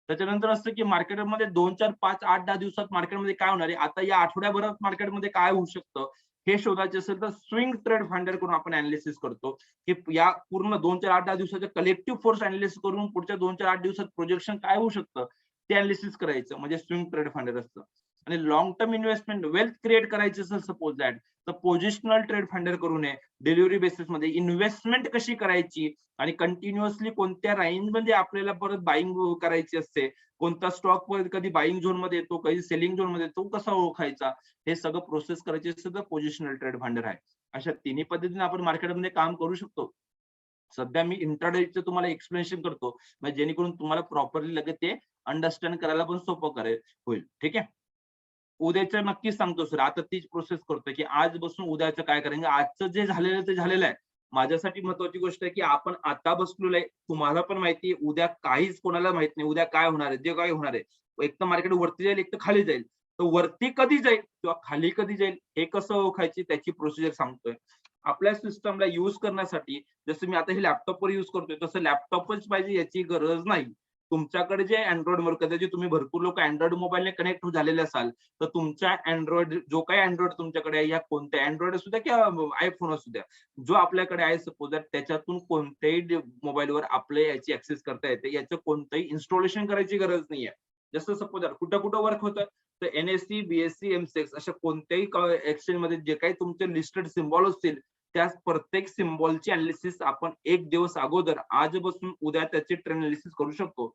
[SPEAKER 1] त्याच्यानंतर असतं की मार्केटमध्ये 2, 4, 5, 8, 10 दिवसात मार्केटमध्ये काय होणार आहे, आता या आठवड्याभरात मार्केटमध्ये काय होऊ शकतं, हे शोधायचे असेल तर स्विंग ट्रेड फाइंडर करून आपण अनालिसिस करतो, की या पूर्ण 2, 4, 8, 10 दिवसाच्या कलेक्टिव्ह फोर्स अनालिसिस करून पुढच्या 2, 4, 8 दिवसात प्रोजेक्शन काय होऊ शकतं ते अनालिसिस करायचं, म्हणजे स्विंग ट्रेड फाइंडर असतं. आणि long term investment wealth create करायची असेल सपोज दॅट, तर पोझिशनल ट्रेड फाइंडर करू नये. डिलिव्हरी बेसिस मध्ये इन्व्हेस्टमेंट कशी करायची आणि कंटिन्युअसली कोणत्या रेंज मध्ये आपल्याला परत बाईंग करायची असते, कोणता स्टॉक कधी बाईंग झोन मध्ये येतो, कधी सेलिंग झोन मध्ये येतो, कसा ओळखायचा, हे सगळं प्रोसेस करायचे असेल तर पोझिशनल ट्रेड फाइंडर आहे. अशा तिन्ही पद्धतीने आपण मार्केटमध्ये काम करू शकतो. सध्या मी इंट्राडेचं तुम्हाला एक्सप्लेनेशन करतो, म्हणजे जेणेकरून तुम्हाला प्रॉपरली लगेच ते अंडरस्टँड करायला पण सोपं होईल. ठीक आहे. उद्याचं नक्कीच सांगतो सर. आता तीच प्रोसेस करतोय, की आज बसून उद्याचं काय करायचं. आजचं जे झालेलं ते झालेलं आहे. माझ्यासाठी महत्वाची गोष्ट आहे, की आपण आता बसलेलो आहे. तुम्हाला पण माहिती आहे, उद्या काहीच कोणाला माहित नाही. उद्या काय होणार आहे, जे काय होणार आहे. एक तर मार्केट वरती जाईल, एक तर खाली जाईल. तर वरती कधी जाईल किंवा खाली कधी जाईल, हे कसं ओळखायची त्याची प्रोसिजर सांगतोय. आपल्या सिस्टमला युज करण्यासाठी जसं मी आता हे लॅपटॉपवर युज करतोय, तसं लॅपटॉपच पाहिजे याची गरज नाही. तुमच्याकडे जे Androidवर कदाचित तुम्ही भरपूर लोक Android मोबाईलने कनेक्ट झालेले असाल, तर तुमच्या Android जो काही Android तुमच्याकडे आहे, या कोणत्या Android असू द्या किंवा iPhone असू द्या, जो आपल्याकडे आहे सपोज दॅट त्याच्यातून कोणत्याही मोबाईलवर आपल्या याची ऍक्सेस करता येते. याचं कोणतंही इन्स्टॉलेशन करायची गरज नाहीये. जसं सपोज दॅट कुठं वर्क होतं, तर NSE, BSE, MCX अशा कोणत्याही एक्सचेंज मध्ये जे काही तुमचे लिस्टेड सिम्बॉल असतील, त्या प्रत्येक सिम्बॉलची अनालिसिस आपण एक दिवस अगोदर आजपासून उद्या त्याची ट्रेंड अनालिसिस करू शकतो.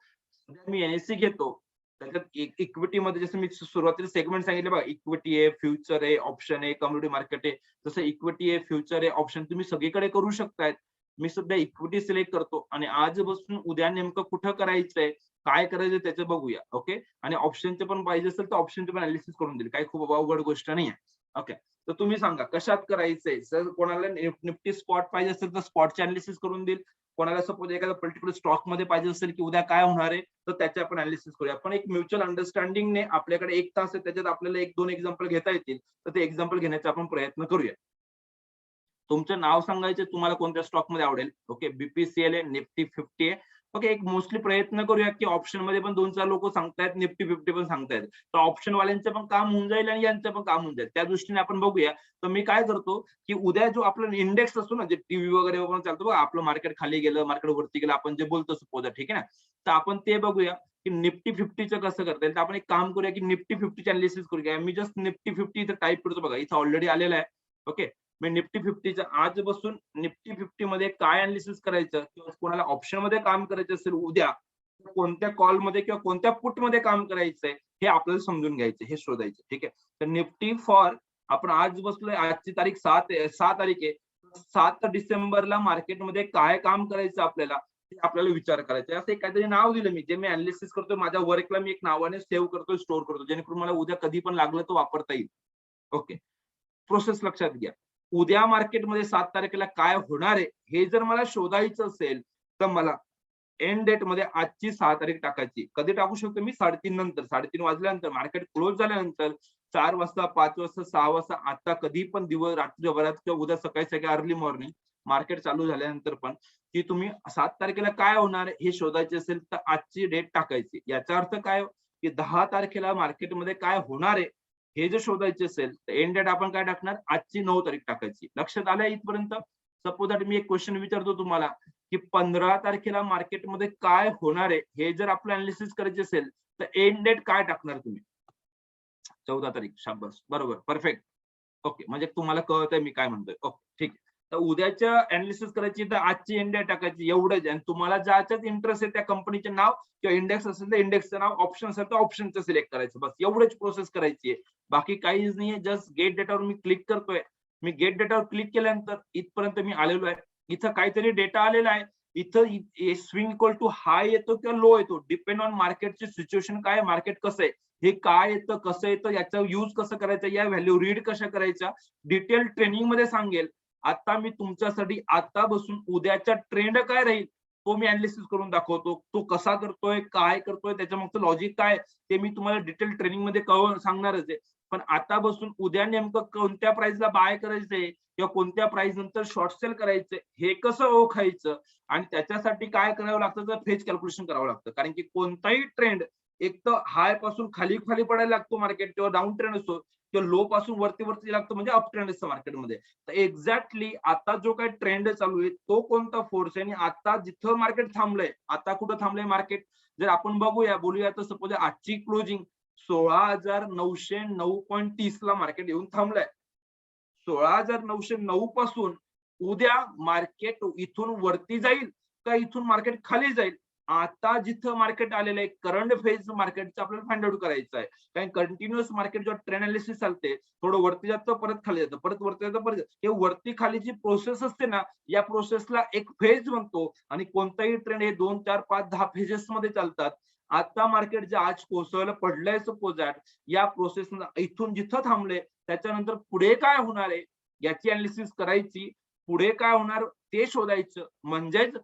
[SPEAKER 1] सध्या मी NSE घेतो. त्याच्यात इक्विटीमध्ये जसं मी सुरुवातीला सेगमेंट सांगितले बघा, इक्विटी आहे, फ्युचर आहे, ऑप्शन आहे, कम्युनिटी मार्केट आहे. तसं इक्विटी आहे, फ्युचर आहे, ऑप्शन तुम्ही सगळीकडे करू शकताय. मी सध्या इक्विटी सिलेक्ट करतो आणि आजपासून उद्या नेमकं कुठं करायचंय, काय करायचं त्याचं बघूया. ओके. आणि ऑप्शनचे पण पाहिजे असेल तर ऑप्शनचे पण अनालिसिस करून देईल. काही खूप अवघड गोष्ट नाही आहे. ओके. तर तुम्ही सांगा कशात करायचंय. जर कोणाला निफ्टी स्पॉट पाहिजे असेल तर स्पॉटचे अनालिसिस करून देईल. कोणाला सपोज एखादा पर्टिक्युलर स्टॉक मध्ये पाहिजे असेल की उद्या काय होणार आहे, तर त्याचे आपण अनालिसिस करूया. पण एक म्युच्युअल अंडरस्टँडिंगने आपल्याकडे 1 तास आहे, त्याच्यात आपल्याला 1-2 एक्झाम्पल घेता येतील. तर ते एक्झाम्पल घेण्याचा आपण प्रयत्न करूया. तुमचं नाव सांगायचं, तुम्हाला कोणत्या स्टॉक मध्ये आवडेल. ओके, BPCL आहे, निफ्टी 50 आहे. ओके, एक मोस्टली प्रयत्न करूया की ऑप्शन मध्ये पण 2-4 लोक सांगतायत, निफ्टी 50 पण सांगतायत. तर ऑप्शन वाल्यांचं पण काम होऊन जाईल आणि यांचं पण काम होऊन जाईल. त्या दृष्टीने आपण बघूया. तर मी काय करतो, की उद्या जो आपला इंडेक्स असतो ना, जे टीव्ही वगैरे वगैरे चालतो बघा, आपलं मार्केट खाली गेलं, मार्केट वरती गेलं, आपण जे बोलतो सपोज, ठीक आहे ना. तर आपण ते बघूया की निफ्टी 50चं कसं करता येईल. तर आपण एक काम करूया की निफ्टी 50ची अनालिसिस करूया. मी जस्ट निफ्टी 50 इथं टाईप करतो बघा, इथं ऑलरेडी आलेलं आहे. ओके. मी निफ्टी 50च्या आज बसून निफ्टी 50 मध्ये काय अनालिसिस करायचं किंवा कोणाला ऑप्शन मध्ये काम करायचं असेल उद्या, कोणत्या कॉल मध्ये किंवा कोणत्या पुट मध्ये काम करायचंय हे आपल्याला समजून घ्यायचं, हे शोधायचं. ठीक आहे. तर निफ्टी फॉर आपण आज बसलोय, आजची तारीख 6 तारीख आहे. 7 डिसेंबरला मार्केटमध्ये काय काम करायचं आपल्याला, हे आपल्याला विचार करायचा. असं एक काहीतरी नाव दिलं मी, जे मी अनालिसिस करतोय माझ्या वर्कला, मी एक नावाने सेव्ह करतोय, स्टोअर करतो, जेणेकरून मला उद्या कधी पण लागलं तर वापरता येईल. ओके. प्रोसेस लक्षात घ्या. उद्या मार्केटमध्ये 7 तारखेला काय होणार आहे, हे जर मला शोधायचं असेल, तर मला एंड डेट मध्ये आजची 6 तारीख टाकायची. कधी टाकू शकतो मी? 3:30 नंतर. 3:30 वाजल्यानंतर, मार्केट क्लोज झाल्यानंतर, 4 वाजता, 5 वाजता, 6 वाजता, आता कधी पण दिवस रात्रभरात किंवा उद्या सकाळी अर्ली मॉर्निंग मार्केट चालू झाल्यानंतर पण, की तुम्ही 7 तारखेला काय होणार आहे हे शोधायचे असेल तर आजची डेट टाकायची. याचा अर्थ काय, की 10 तारखेला मार्केटमध्ये काय होणार आहे हे जर शोधायचे असेल तर एंड डेट आपण काय टाकणार, आजची 9 तारीख टाकायची. लक्षात आलं इथपर्यंत? सपोज दॅट मी एक क्वेश्चन विचारतो तुम्हाला, की 15 तारखेला मार्केटमध्ये काय होणार आहे हे जर आपलं अनालिसिस करायचे असेल तर एंड डेट काय टाकणार तुम्ही? 14 तारीख. शाबास, बरोबर, परफेक्ट. ओके, म्हणजे तुम्हाला कळतंय मी काय म्हणतोय. ओके, ठीक आहे. तर उद्याच्या अनालिसिस करायची तर आजची इंडिया टाकायची एवढंच. आणि तुम्हाला ज्याच्यात इंटरेस्ट आहे त्या कंपनीचे नाव किंवा इंडेक्स असेल तर इंडेक्सचं नाव, ऑप्शन असेल तर ऑप्शनचं सिलेक्ट करायचं, बस एवढंच प्रोसेस करायची आहे. बाकी काहीच नाहीये. जस्ट गेट डेटावर मी क्लिक करतोय. मी गेट डेटावर क्लिक केल्यानंतर इथपर्यंत मी आलेलो आहे. इथं काहीतरी डेटा आलेला आहे. इथं स्विंग इक्वल टू हाय येतो किंवा लो येतो, डिपेंड ऑन मार्केटची सिच्युएशन काय, मार्केट कसं आहे, हे काय येतं कसं येतं, याचा यूज कसं करायचा, या व्हॅल्यू रीड कशा करायच्या, डिटेल ट्रेनिंग मध्ये सांगेल. आता मी तुमच्यासाठी आता बसून उद्याचा ट्रेंड काय राहील तो मी अनालिसिस करून दाखवतो. तो कसा करतोय, काय करतोय, त्याच्या मागचं लॉजिक काय ते मी तुम्हाला डिटेल ट्रेनिंग मध्ये सांगणारच आहे. पण आता बसून उद्या नेमकं कोणत्या प्राइसला बाय करायचंय किंवा कोणत्या प्राइस नंतर शॉर्ट सेल करायचंय हे कसं ओळखायचं आणि त्याच्यासाठी काय करावं लागतं तर फेज कॅल्क्युलेशन करावं लागतं. कारण की कोणताही ट्रेंड एक तर हाय पासून खाली खाली पडायला लागतो मार्केट, किंवा डाऊन ट्रेंड असतो, किंवा लो पासून वरती वरती लागतो म्हणजे अप ट्रेंड असतं मार्केटमध्ये. तर एक्झॅक्टली आता जो काही ट्रेंड चालू आहे तो कोणता फोर्स आहे आणि आता जिथं मार्केट थांबलंय, आता कुठं थांबलंय मार्केट जर आपण बघूया बोलूया तर सपोज आजची क्लोजिंग 16,909.30 ला मार्केट येऊन थांबलंय. 16,909 पासून उद्या मार्केट इथून वरती जाईल का इथून मार्केट खाली जाईल, आता जिथं मार्केट आलेलं आहे करंट फेज मार्केटचं आपल्याला फाइंड आउट करायचं आहे. कारण कंटिन्युअस मार्केट जेव्हा ट्रेंड अनालिसिस चालते थोडं वरती जातं परत खाली जातं, परत वरती जातं परत, हे वरती खालीची प्रोसेस असते ना, या प्रोसेसला एक फेज म्हणतो. आणि कोणताही ट्रेंड हे 2, 4, 5, 10 फेजेस मध्ये चालतात. आता मार्केट जे आज कोसळलं पडलंय सपोज या प्रोसेस इथून जिथं थांबले त्याच्यानंतर पुढे काय होणार आहे याची अनालिसिस करायची, पुढे काय होणार ते शोधायचं, म्हणजेच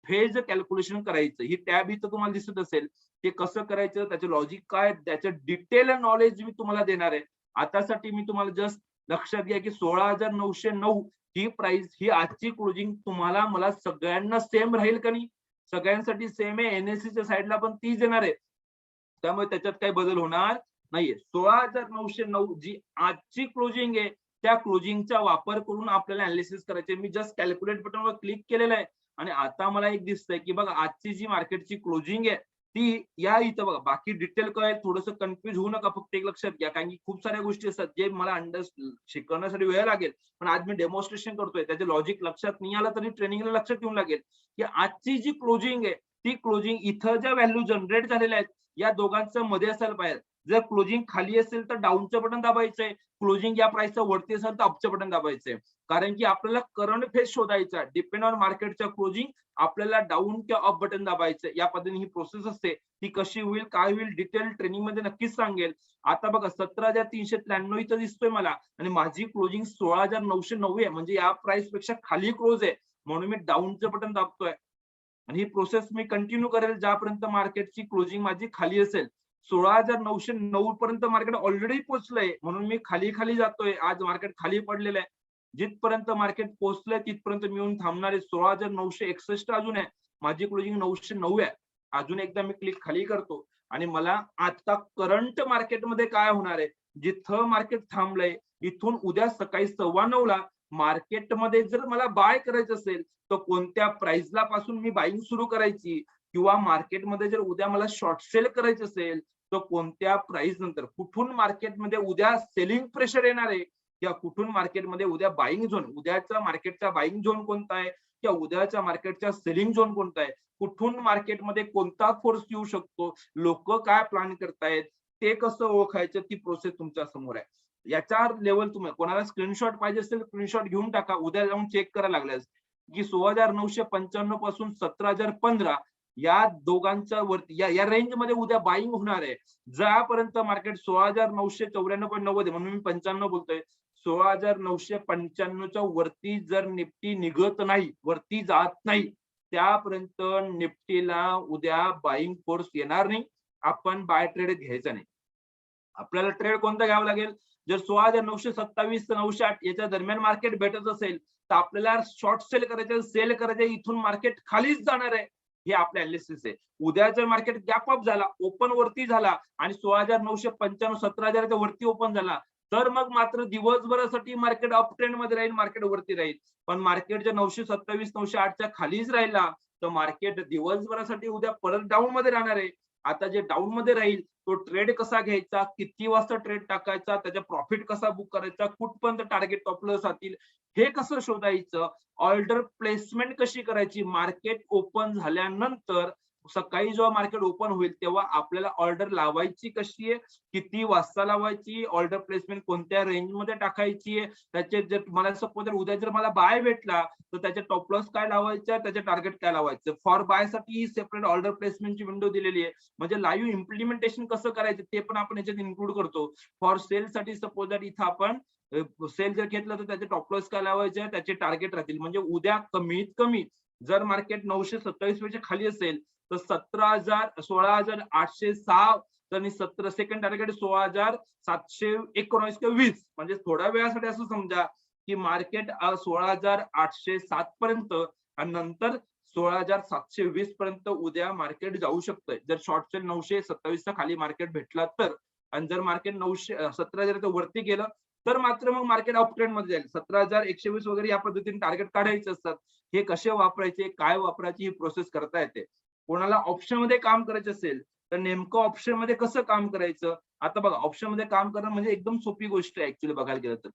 [SPEAKER 1] फेज कॅल्क्युलेशन करायचं. ही टॅब इथं तुम्हाला दिसत असेल, ते कसं करायचं, त्याचं लॉजिक काय, त्याचं डिटेल नॉलेज मी तुम्हाला देणार आहे. आतासाठी मी तुम्हाला जस्ट लक्षात घ्या की 16,909 ही प्राइस, ही आजची क्लोजिंग तुम्हाला मला सगळ्यांना सेम राहील का नाही, सगळ्यांसाठी सेम आहे. एनएससीच्या साईडला पण तीच येणार आहे, त्यामुळे त्याच्यात काही बदल होणार नाहीये. 16,909 जी आजची क्लोजिंग आहे त्या क्लोजिंगचा वापर करून आपल्याला अनालिसिस करायचे. मी जस्ट कॅल्क्युलेट बटनवर क्लिक केलेलं आहे आणि आता मला एक दिसतंय की बघा आजची जी मार्केटची क्लोजिंग आहे ती या इथं बघा. बाकी डिटेल काय थोडंसं कन्फ्युज होऊ नका, फक्त एक लक्षात घ्या कारण की खूप साऱ्या गोष्टी असतात जे मला शिकवण्यासाठी वेळ लागेल, पण आज मी डेमॉन्स्ट्रेशन करतोय त्याचे लॉजिक लक्षात नाही आलं तरी ट्रेनिंगला लक्षात येऊन लागेल की आजची जी क्लोजिंग आहे ती क्लोजिंग इथं ज्या व्हॅल्यू जनरेट झालेल्या आहेत या दोघांचं मध्ये असायला पाहिजे. जर क्लोजिंग खाली असेल तर डाऊनचं बटन दाबायचंय, क्लोजिंग या प्राइसचं वरती असेल तर अपचं बटन दाबायचंय. कारण की आपल्याला करंट फेज शोधायचा, डिपेंड ऑन मार्केटच्या क्लोजिंग आपल्याला डाऊन किंवा अप बटन दाबायचं. या पद्धतीने ही प्रोसेस असते, ती कशी होईल काय होईल डिटेल ट्रेनिंग मध्ये नक्कीच सांगेल. आता बघा 17,393 इथं दिसतोय मला आणि माझी क्लोजिंग 16,909 आहे, म्हणजे या प्राइस पेक्षा खाली क्लोज आहे, म्हणून मी डाऊनचं बटन दाबतोय. आणि ही प्रोसेस मी कंटिन्यू करेल ज्यापर्यंत मार्केटची क्लोजिंग माझी खाली असेल. 16,909 पर्यंत मार्केट ऑलरेडी पोहोचलंय म्हणून मी खाली खाली जातोय. आज मार्केट खाली पडलेलं आहे. जिथपर्यंत मार्केट पोहोचलंय तिथपर्यंत मी येऊन थांबणार आहे. 16,961 अजून आहे, माझी क्लोजिंग 909 आहे. अजून एकदा मी क्लिक खाली करतो आणि मला आता करंट मार्केटमध्ये काय होणार आहे, जिथं मार्केट थांबलंय इथून उद्या सकाळी 9:15 ला मार्केटमध्ये जर मला बाय करायचं असेल तर कोणत्या प्राइसला पासून मी बाईंग सुरू करायची, किंवा मार्केटमध्ये जर उद्या मला शॉर्ट सेल करायचं असेल तर कोणत्या प्राइस नंतर, कुठून मार्केटमध्ये उद्या सेलिंग प्रेशर येणार आहे किंवा कुठून मार्केटमध्ये उद्या बाईंग झोन, उद्याचा मार्केटचा बाईंग झोन कोणता आहे किंवा उद्याच्या मार्केटचा सेलिंग झोन कोणता आहे, कुठून मार्केटमध्ये कोणता फोर्स येऊ शकतो, लोक काय प्लॅन करतायत ते कसं ओळखायचं, ती प्रोसेस तुमच्या समोर आहे. याचा लेवल तुम्ही कोणाला स्क्रीनशॉट पाहिजे असेल स्क्रीनशॉट घेऊन टाका, उद्या जाऊन चेक करायला लागल्यास की 16,995 पासून 17,015 या दोघांच्या वरती या रेंज मध्ये उद्या बाईंग होणार आहे. ज्यापर्यंत मार्केट 16,994.90 म्हणून मी 95 बोलतोय, 16,995च्या वरती जर निफ्टी निघत नाही, वरती जात नाही, त्यापर्यंत निफ्टीला उद्या बाईंग फोर्स येणार नाही, आपण बाय ट्रेड घ्यायचा नाही. आपल्याला ट्रेड कोणता घ्यावा लागेल, जर 16,927 ते 908 याच्या दरम्यान मार्केट भेटत असेल तर आपल्याला शॉर्ट सेल करायचं, सेल करायचं, इथून मार्केट खालीच जाणार आहे हे आपल्या अनालिसिस आहे. उद्या जर मार्केट गॅप अप झाला, ओपन वरती झाला आणि 16,995 17,000च्या वरती ओपन झाला तर मग मात्र दिवसभरासाठी मार्केट अप ट्रेंड मध्ये राहील, मार्केट वरती राहील. पण मार्केट जर 927 908च्या खालीच राहिला तर मार्केट दिवसभरासाठी उद्या परत डाऊन मध्ये राहणार आहे. आता जे डाऊन मध्ये राहील तो ट्रेड कसा घ्यायचा, किती वाजता ट्रेड टाकायचा, त्याचा प्रॉफिट कसा बुक करायचा, कुठपर्यंत टार्गेट टॉप लॉस जातील हे कसं शोधायचं, ऑर्डर प्लेसमेंट कशी करायची, मार्केट ओपन झाल्यानंतर सकाळी जेव्हा मार्केट ओपन होईल तेव्हा आपल्याला ऑर्डर लावायची कशी आहे, किती वाजता लावायची, ऑर्डर प्लेसमेंट कोणत्या रेंज मध्ये टाकायची आहे, त्याचे जर मला सपोज उद्या जर मला बाय भेटला तर त्याचे टॉप लॉस काय लावायचं, त्याचे टार्गेट काय लावायचं. फॉर बाय साठी सेपरेट ऑर्डर प्लेसमेंटची विंडो दिलेली आहे, म्हणजे लाईव्ह इम्प्लिमेंटेशन कसं करायचं ते पण आपण याच्यात इन्क्लूड करतो. फॉर सेल साठी सपोज इथं आपण सेल जर घेतलं तर त्याचे टॉप लॉस काय लावायचे, त्याचे टार्गेट राहतील. म्हणजे उद्या कमीत कमी जर मार्केट 927 पेक्षा खाली असेल तर 16,806 आणि 17 सेकंड टार्गेट 16,719 किंवा 20. म्हणजे थोड्या वेळासाठी असं समजा की मार्केट 16,807 पर्यंत आणि नंतर 16,720 पर्यंत उद्या मार्केट जाऊ शकतंय. जर शॉर्ट सेल 927 चा खाली मार्केट भेटला तर, आणि जर मार्केट 17,000 वरती गेलं तर मात्र मग मार्केट अप ट्रेंड मध्ये जाईल. 17,120 वगैरे या पद्धतीने टार्गेट काढायचे असतात. हे कसे वापरायचे, काय वापरायची ही प्रोसेस करता येते. कोणाला ऑप्शन मध्ये काम करायचं असेल तर नेमकं ऑप्शन मध्ये कसं काम करायचं. आता बघा, ऑप्शन मध्ये काम करणं म्हणजे एकदम सोपी गोष्ट आहे ऍक्च्युली बघायला गेलं तर.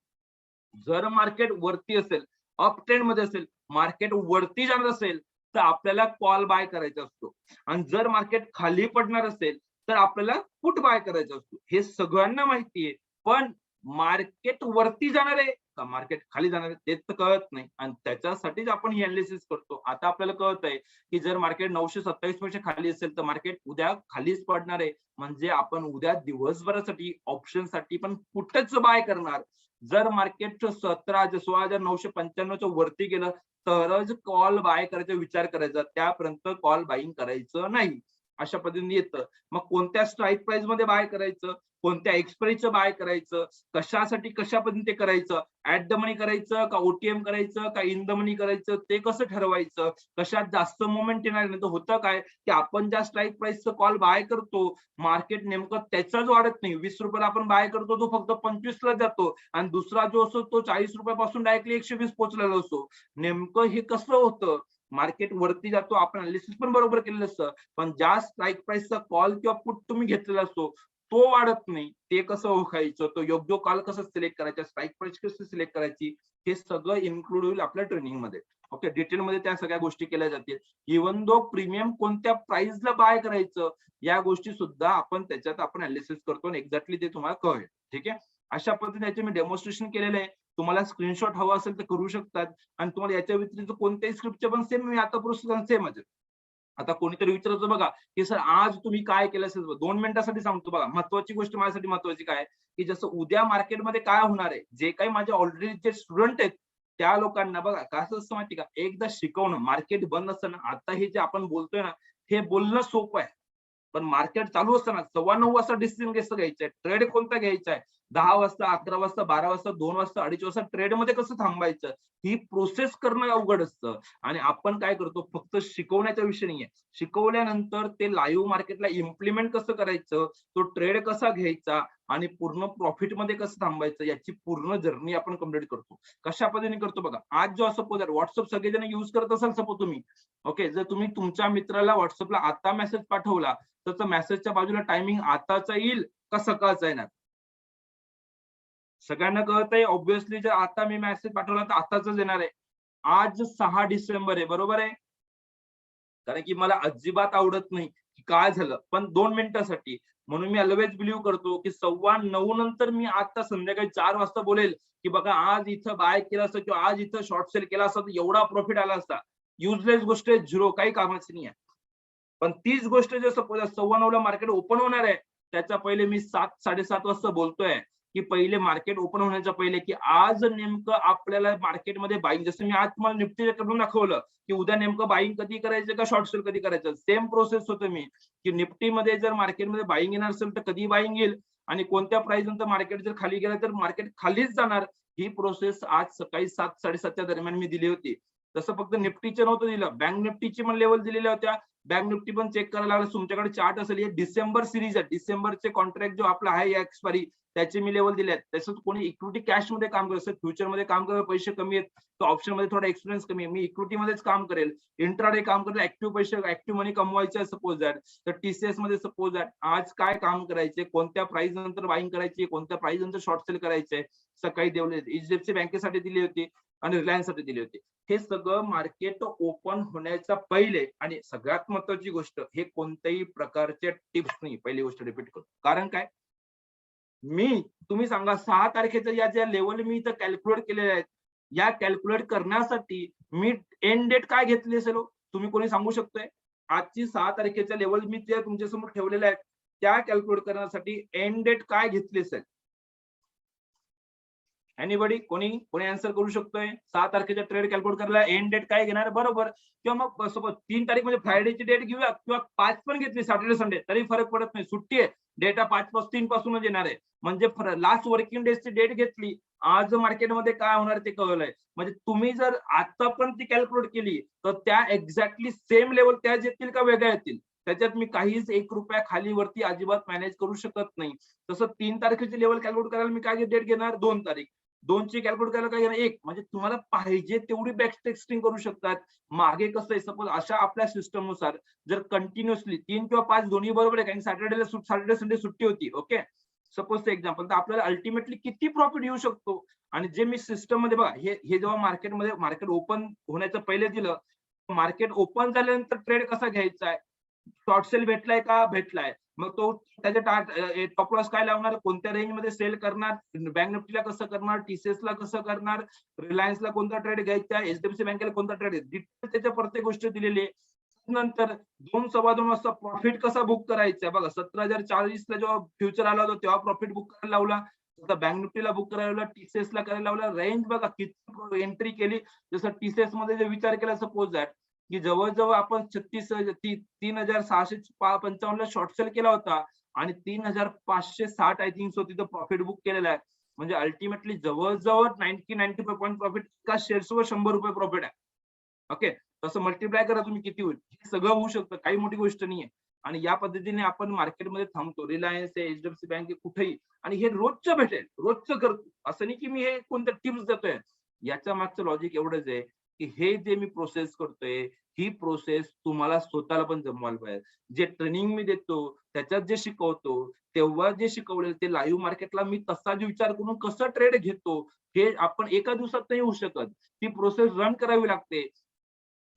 [SPEAKER 1] जर मार्केट वरती असेल, अप ट्रेंड मध्ये असेल, मार्केट वरती जाणार असेल तर आपल्याला कॉल बाय करायचा असतो, आणि जर मार्केट खाली पडणार असेल तर आपल्याला पुट बाय करायचा असतो. हे सगळ्यांना माहिती आहे, पण मार्केट वरती जाणार आहे का मार्केट खाली जाणार आहे तेच तर कळत नाही, आणि त्याच्यासाठीच आपण ही अनालिसिस करतो. आता आपल्याला कळत आहे की जर मार्केट 927 पेक्षा खाली असेल तर मार्केट उद्या खालीच पडणार आहे, म्हणजे आपण उद्या दिवसभरासाठी ऑप्शन साठी पण पुटच बाय करणार. जर मार्केट 16,995 वरती गेलं तरच कॉल बाय करायचा विचार करायचा, त्यापर्यंत कॉल बाईंग करायचं नाही. अशा पद्धतीने येतं. मग कोणत्या स्ट्राईक प्राइस मध्ये बाय करायचं, कोणत्या एक्सपायरीचं बाय करायचं, कशासाठी कशा पद्धतीने ते करायचं, ऍट द मनी करायचं का ओटीएम करायचं का इन द मनी करायचं ते कसं ठरवायचं, कशात जास्त मुवमेंट येणार नाही. तर होतं काय की आपण ज्या स्ट्राईक प्राइसचं कॉल बाय करतो मार्केट नेमकं त्याचाच वाढत नाही. 20 रुपयाला आपण बाय करतो तो फक्त 25 ला जातो, आणि दुसरा जो असतो तो 40 रुपयापासून डायरेक्टली 120 पोहोचलेला असतो. नेमकं हे कसं होतं, मार्केट वरती जातो, आपण अनालिसिस पण बरोबर केलेलं असतं, पण ज्या स्ट्राईक प्राइसचा कॉल किंवा पुट तुम्ही घेतलेला असतो तो वाढत नाही. ते कसं ओळखायचं, तो योग्य कॉल कसं सिलेक्ट करायचा, स्ट्राईक प्राइस कशी सिलेक्ट करायची, हे सगळं इन्क्लूड होईल आपल्या ट्रेनिंग मध्ये. ओके, डिटेलमध्ये त्या सगळ्या गोष्टी केल्या जातील. इव्हन दो प्रीमियम कोणत्या प्राइसला बाय करायचं या गोष्टी सुद्धा आपण त्याच्यात आपण अनालिसिस करतो आणि एक्झॅक्टली ते तुम्हाला कळेल. ठीक आहे, अशा पद्धतीने याचे मी डेमॉन्स्ट्रेशन केलेलं आहे. तुम्हाला स्क्रीनशॉट हवा असेल तर करू शकतात, आणि तुम्हाला याच्या व्यतिरिक्त कोणत्याही स्क्रिप्टचे पण सेम मी आता प्रोसेस सेम आहे. आता कोणीतरी विचारायचं बघा की सर आज तुम्ही काय केलं असेल, 2 मिनिटासाठी सांगतो बघा. महत्वाची गोष्ट माझ्यासाठी महत्वाची काय की जसं उद्या मार्केटमध्ये काय होणार आहे, जे काही माझे ऑलरेडी जे स्टुडंट आहेत त्या लोकांना बघा कसं असतं माहिती का, एकदा शिकवणं, मार्केट बंद असताना आता हे जे आपण बोलतोय ना हे बोलणं सोपं आहे, पण मार्केट चालू असताना 9:15 वाजता डिसिजन कसं घ्यायचंय, ट्रेड कोणता घ्यायचा आहे, 10 वाजता, 11 वाजता, 12 वाजता, 2 वाजता, 2:30 वाजता ट्रेड मध्ये कसं थांबायचं, ही प्रोसेस करणं अवघड असतं. आणि आपण काय करतो, फक्त शिकवण्याचा विषय नाहीये, शिकवल्यानंतर ते लाईव्ह मार्केटला इम्प्लिमेंट कसं करायचं, तो ट्रेड कसा घ्यायचा आणि पूर्ण प्रॉफिट मध्ये कसं थांबायचं याची पूर्ण जर्नी आपण कम्प्लीट करतो. कशा पद्धतीने करतो बघा. आज जो सपोज व्हॉट्सअप सगळेजण युज करत असाल सपोज तुम्ही, ओके, जर तुम्ही तुमच्या मित्राला व्हॉट्सअपला आता मेसेज पाठवला तर मेसेजच्या बाजूला टायमिंग आताचा येईल का सकाळचा येणार, सगळ्यांना कळत आहे. ऑब्व्हियसली जर आता मी मेसेज पाठवला तर आताच येणार आहे. आज 6 डिसेंबर आहे, बरोबर आहे, कारण की मला अजिबात आवडत नाही की काय झालं पण 2 मिनिटासाठी, म्हणून मी ऑलवेज बिलीव्ह करतो की 9:15 नंतर मी आता संध्याकाळी 4 वाजता बोलेल की बघा आज इथं बाय केला असतं किंवा आज इथं शॉर्ट सेल केला असता तर एवढा प्रॉफिट आला असता. युजलेस गोष्ट आहे, झिरो, काही कामाची नाही आहे. पण तीच गोष्ट जर सपोज 9:15 ला मार्केट ओपन होणार आहे त्याच्या पहिले मी 7-7:30 वाजता बोलतोय की पहिले मार्केट ओपन होण्याच्या पहिले की आज नेमकं आपल्याला मार्केटमध्ये बाईंग, जसं मी आज तुम्हाला निफ्टी करून दाखवलं की उद्या नेमकं बाईंग कधी करायचं का शॉर्ट सेल कधी करायचं, सेम प्रोसेस होतं मी की निफ्टीमध्ये जर मार्केटमध्ये बाईंग येणार असेल तर कधी बाईंग येईल आणि कोणत्या प्राइस नंतर मार्केट जर खाली गेलं तर मार्केट खालीच जाणार. ही प्रोसेस आज सकाळी 7-7:30 दरम्यान मी दिली होती. तसं फक्त निफ्टीचे नव्हतं दिलं, बँक निफ्टीची पण लेवल दिलेल्या होत्या. बँक निफ्टी पण चेक करायला लागलं, तुमच्याकडे चार्ट असेल. हे डिसेंबर सिरीज आहे, डिसेंबरचे कॉन्ट्रॅक्ट जो आपला आहे एक्सपायरी त्याचे मी लेवल दिले आहेत. तसंच कोणी इक्विटी कॅश मध्ये काम करत असेल, फ्युचर मध्ये काम करायला पैसे कमी आहेत, तर ऑप्शन मध्ये थोडा एक्सपिरियन्स कमी आहे, मी इक्विटी मध्येच काम करेल, इंट्राडे काम करेल, ऍक्टिव्ह पैसे ऍक्टिव्ह मनी कमवायचे आहे सपोज दॅट, तर टीसीएस मध्ये सपोज दॅट आज काय काम करायचे, कोणत्या प्राइस नंतर बाईंग करायची, कोणत्या प्राइस नंतर शॉर्ट सेल करायचंय, सकाळी देवले एचडीएफसी बँकेसाठी दिली होती आणि रिलायन्स साठी दिली होती. हे सगळं मार्केट ओपन होण्याच्या पहिले. आणि सगळ्यात महत्वाची गोष्ट, हे कोणत्याही प्रकारचे टिप्स नाही, पहिली गोष्ट रिपीट करतो. कारण काय, तुम्ही सांगा 6 तारखेच्या या ज्या लेवल मी इथं कॅल्क्युलेट केलेल्या आहेत, या कॅल्क्युलेट करण्यासाठी मी एंड डेट काय घेतली असेल, तुम्ही कोणी सांगू शकतोय? आजची 6 तारखेच्या लेवल मी जे तुमच्यासमोर ठेवलेल्या आहेत, त्या कॅल्क्युलेट करण्यासाठी एंड डेट काय घेतली असेल? एनीबडी, कोणी आन्सर करू शकतोय? 6 तारखेचा ट्रेड कॅल्क्युलेट करायला एंड डेट काय घेणार? बरोबर. किंवा मग सपोज 3 तारीख म्हणजे फ्रायडेची डेट घेऊया, किंवा 5 पण घेतली, सॅटर्डे संडे, तरी फरक पडत नाही, सुट्टी आहे, डेटा 3 पासूनच येणार आहे. म्हणजे लास्ट वर्किंग डेजची डेट घेतली, आज मार्केटमध्ये काय होणार ते कळलंय. म्हणजे तुम्ही जर आता पण ती कॅल्क्युलेट केली, तर त्या एक्झॅक्टली सेम लेवल त्याच येतील का वेगळ्या येतील? त्याच्यात मी काहीच 1 रुपया खाली वरती अजिबात मॅनेज करू शकत नाही. तसं 3 तारखेची लेवल कॅल्क्युलेट करायला मी काय डेट घेणार? 2 तारीख. 2 ची कॅल्क्युलेट करायला काय घेणार? 1. म्हणजे तुम्हाला पाहिजे तेवढी बॅक टेस्टिंग करू शकतात. मागे कसं आहे, सपोज अशा आपल्या सिस्टम नुसार जर कंटिन्युअसली 3 किंवा 5 दोन्ही बरोबर आहे, कारण सॅटर्डे संडे सुट्टी होती, ओके, सपोज एक्झाम्पल, तर आपल्याला अल्टिमेटली किती प्रॉफिट येऊ शकतो? आणि जे मी सिस्टम मध्ये बघा, हे जेव्हा मार्केट ओपन होण्याचं पहिले दिलं, मार्केट ओपन झाल्यानंतर ट्रेड कसा घ्यायचा आहे, शॉर्ट सेल भेटलाय का? भेटलाय. मग तो त्याच्या टॉप लॉस काय लावणार, कोणत्या रेंज मध्ये सेल करणार, बँक निफ्टीला कसं करणार, टीसीएस ला कसं करणार, रिलायन्सला कोणता ट्रेड घ्यायचा, एचडीएफसी बँकेला कोणता ट्रेड, डिटेल त्याच्या प्रत्येक गोष्ट दिलेली आहे. नंतर 2-2.15 वाजता प्रॉफिट कसा बुक करायचा बघा, 17,040 ला जेव्हा फ्युचर आला होता तेव्हा प्रॉफिट बुक करायला लावला, आता बँक निफ्टीला बुक करायला लावला, टीसीएस ला करायला लावला. रेंज बघा किती एंट्री केली. जसं टीसीएस मध्ये जे विचार केला, सपोज दॅट की जवळजवळ आपण 3,655 ला शॉर्ट सेल केला होता आणि 3,560 आय थिंक सो तिथं प्रॉफिट बुक केलेला आहे. म्हणजे अल्टिमेटली जवळजवळ 95 पॉईंट प्रॉफिट, एका शेअर्सवर 100 रुपये प्रॉफिट आहे. ओके, तसं मल्टिप्लाय करा तुम्ही किती होईल, हे सगळं होऊ शकतं, काही मोठी गोष्ट नाहीये. आणि या पद्धतीने आपण मार्केटमध्ये थांबतो, रिलायन्स आहे, एचडीएफसी बँक आहे, कुठेही. आणि हे रोजचं भेटेल, रोजचं करतो, असं नाही की मी हे कोणत्या टिप्स देतोय. याच्या मागचं लॉजिक एवढंच आहे की हे जे मी प्रोसेस करतोय, ही प्रोसेस तुम्हाला स्वतःला पण जमवायला पाहिजे. जे ट्रेनिंग मी देतो, त्याच्यात जे शिकवतो, तेव्हा जे शिकवलेलं ते लाईव्ह मार्केटला मी तसाच विचार करून कसं ट्रेड घेतो, हे आपण एका दिवसात नाही होऊ शकत. ती प्रोसेस रन करावी लागते.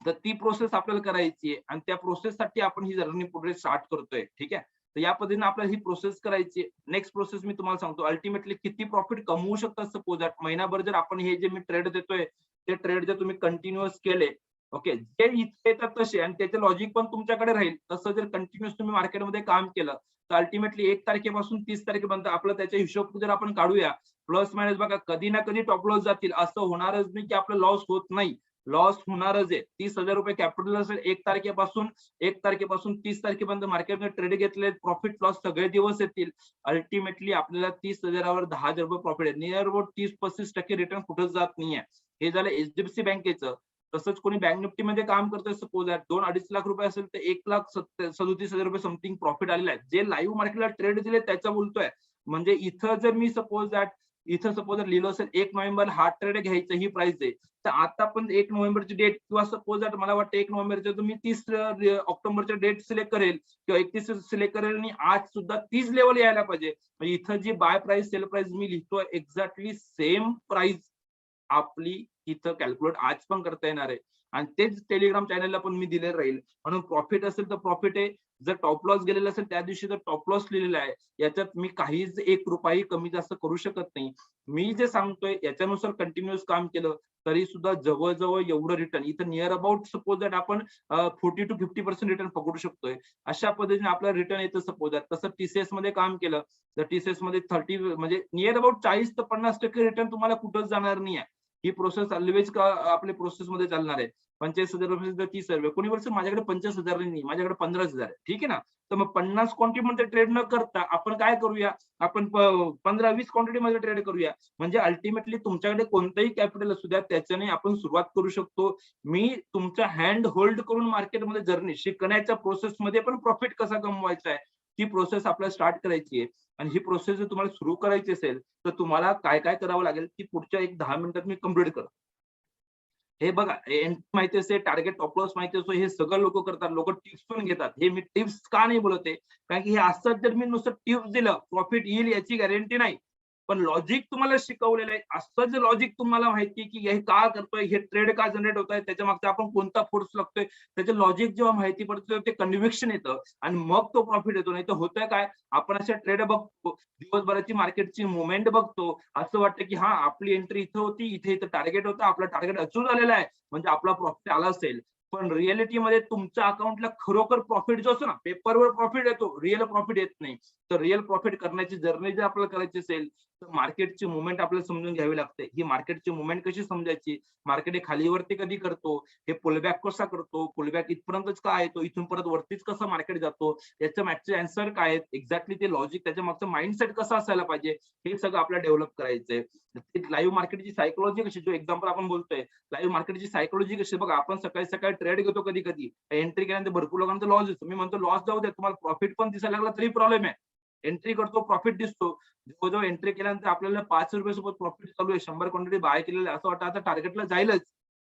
[SPEAKER 1] तर ती प्रोसेस आपल्याला करायची आहे आणि त्या प्रोसेससाठी आपण ही जर्नी पुढे स्टार्ट करतोय. ठीक आहे. तर या पद्धतीने आपल्याला ही प्रोसेस करायची आहे. नेक्स्ट प्रोसेस मी तुम्हाला सांगतो, अल्टिमेटली किती प्रॉफिट कमवू शकतात सपोज दॅट महिनाभर जर आपण हे जे मी ट्रेड देतोय, ते ट्रेड जर तुम्ही कंटिन्युअस केले, ओके, जे इथे येतात तसे आणि त्याचे लॉजिक पण तुमच्याकडे राहील, तसं जर कंटिन्युअस तुम्ही मार्केटमध्ये काम केलं, तर अल्टिमेटली 1 तारखेपासून 30 तारखेपर्यंत आपलं त्याचा हिशोब जर आपण काढूया, प्लस मायनस बघा कधी ना कधी टॉप लॉस जातील, असं होणारच नाही की आपलं लॉस होत नाही. लॉस होणारच आहे. 30,000 रुपये कॅपिटल असेल, 1 तारखेपासून 30 तारखेपर्यंत मार्केटमध्ये ट्रेड घेतले, प्रॉफिट लॉस सगळे दिवस येतील. अल्टिमेटली आपल्याला 30,000 वर 10,000 रुपये प्रॉफिट आहे. नियर अबाउट 30-35% रिटर्न कुठंच जात नाहीये. हे झालं एचडीएफसी बँकेचं. तसंच कोणी बँक निफ्टीमध्ये काम करतोय, सपोज 2-2.5 लाख रुपये असेल तर 1,37,000 रुपये समथिंग प्रॉफिट आलेला आहे. जे लाईव्ह मार्केटला ट्रेड दिले त्याचा बोलतोय. म्हणजे इथं जर मी सपोज लिहिलं असेल 1 नोव्हेंबर हा ट्रेड घ्यायचा, ही प्राइस आहे. तर आता पण 1 नोव्हेंबरची डेट किंवा सपोज मला वाटतं 1 नोव्हेंबरच्या तर मी 30 ऑक्टोबरच्या डेट सिलेक्ट करेल किंवा 31 सिलेक्ट करेल आणि आज सुद्धा 30 लेवल यायला पाहिजे. म्हणजे इथं जी बाय प्राइस सेल प्राइस मी लिहितोय, एक्झॅक्टली सेम प्राइस आपली इथं कॅल्क्युलेट आज पण करता येणार आहे. आणि तेच टेलिग्राम चॅनलला पण मी दिलेलं राहील. म्हणून प्रॉफिट असेल तर प्रॉफिट आहे, जर टॉप लॉस गेलेला असेल त्या दिवशी तर टॉप लॉस लिहिलेला आहे. याच्यात मी काहीच 1 रुपयाही कमी जास्त करू शकत नाही. मी जे सांगतोय याच्यानुसार कंटिन्युअस काम केलं तरी सुद्धा जवळजवळ एवढं रिटर्न इथं नियर अबाउट सपोज दॅट आपण 40 to 50% रिटर्न पकडू शकतोय. अशा पद्धतीने आपलं रिटर्न येतं सपोज दॅट. तसं टीसीएस मध्ये काम केलं तर टीसीएस मध्ये 30 म्हणजे नियर अबाउट 40 ते 50% रिटर्न तुम्हाला कुठंच जाणार नाही आहे. ही प्रोसेस ऑलवेज का आपल्या प्रोसेसमध्ये चालणार आहे. 45,000 रुपये 30,000 रुपये. कोणी बोलतं माझ्याकडे 45,000 नाही, माझ्याकडे 15,000 आहे. ठीक आहे ना? तर मग 50 क्वांटिटीमध्ये ट्रेड न करता आपण काय करूया? आपण 15-20 क्वांटिटीमध्ये ट्रेड करूया. म्हणजे अल्टिमेटली तुमच्याकडे कोणतंही कॅपिटल असू द्या, त्याच्याने आपण सुरुवात करू शकतो. मी तुमचा हँड होल्ड करून मार्केटमध्ये जर्नी शिकण्याच्या प्रोसेसमध्ये पण प्रॉफिट कसा कमवायचा आहे, ती प्रोसेस आपल्याला स्टार्ट करायची आहे. आणि ही प्रोसेस जर तुम्हाला सुरू करायची असेल, तर तुम्हाला काय-काय करावं लागेल, ती पुढच्या 10 मिनिटात मी कंप्लीट करतो. हे बघा, माहिती असते, टार्गेट स्टॉप लॉस माहिती असतो, हे सगळं लोक करतात. लोक टिप्स पण घेतात. हे मी टिप्स का नाही बोलत आहे, कारण की हे असंच जर मी नुसतं टिप्स दिलं, प्रॉफिट येईल याची गॅरंटी नाही. पण लॉजिक तुम्हाला शिकवलेलं आहे. असं जे लॉजिक तुम्हाला माहिती की हे का करतोय, हे ट्रेड का जनरेट होत आहे, त्याच्या मागचा आपण कोणता फोर्स लागतोय, त्याचे लॉजिक जेव्हा माहिती पडतं ते कन्व्हिक्शन येतं आणि मग तो प्रॉफिट येतो. नाही तर होतंय काय, आपण अशा ट्रेड बघतो, दिवसभराची मार्केटची मुवमेंट बघतो, असं वाटतं की हा आपली एंट्री इथं होती, इथे टार्गेट होतं, आपलं टार्गेट अचूक झालेलं आहे, म्हणजे आपला प्रॉफिट आला असेल. पण रिअलिटीमध्ये तुमच्या अकाउंटला खरोखर प्रॉफिट जो असतो ना, पेपरवर प्रॉफिट येतो, रिअल प्रॉफिट येत नाही. तर रिअल प्रॉफिट करण्याची जर्नी जर आपल्याला करायची असेल, तर मार्केटची मुवमेंट आपल्याला समजून घ्यावी लागते. ही मार्केटची मुवमेंट कशी समजायची, मार्केट हे खालीवरती कधी करतो, हे पुलबॅक कसा करतो, पुलबॅक इथपर्यंतच का येतो, इथून परत वरतीच कसं मार्केट जातो, याच्या मागचे आन्सर काय आहेत, एक्झॅक्टली ते लॉजिक, त्याच्या मागचं माइंडसेट कसं असायला पाहिजे, हे सगळं आपल्याला डेव्हलप करायचंय. लाईव्ह मार्केटची सायकोलॉजी कशी, जो एक्झाम्पल आपण बोलतोय, लाईव्ह मार्केटची सायकोलॉजी कशी बघा, आपण सकाळी सकाळी ट्रेड घेतो, कधी कधी एंट्री केल्यानंतर भरपूर लोकांचा लॉस दिसतो. मी म्हणतो लॉस जाऊ द्या, तुम्हाला प्रॉफिट पण दिसायला लागला तरी प्रॉब्लेम आहे. एंट्री करतो, प्रॉफिट दिसतो. जवळजवळ एंट्री केल्यानंतर आपल्याला ₹5 सोबत प्रॉफिट चालू आहे, 100 क्वांटिटी बाय केलेलं आहे, असं वाटतं आता टार्गेटला जाईलच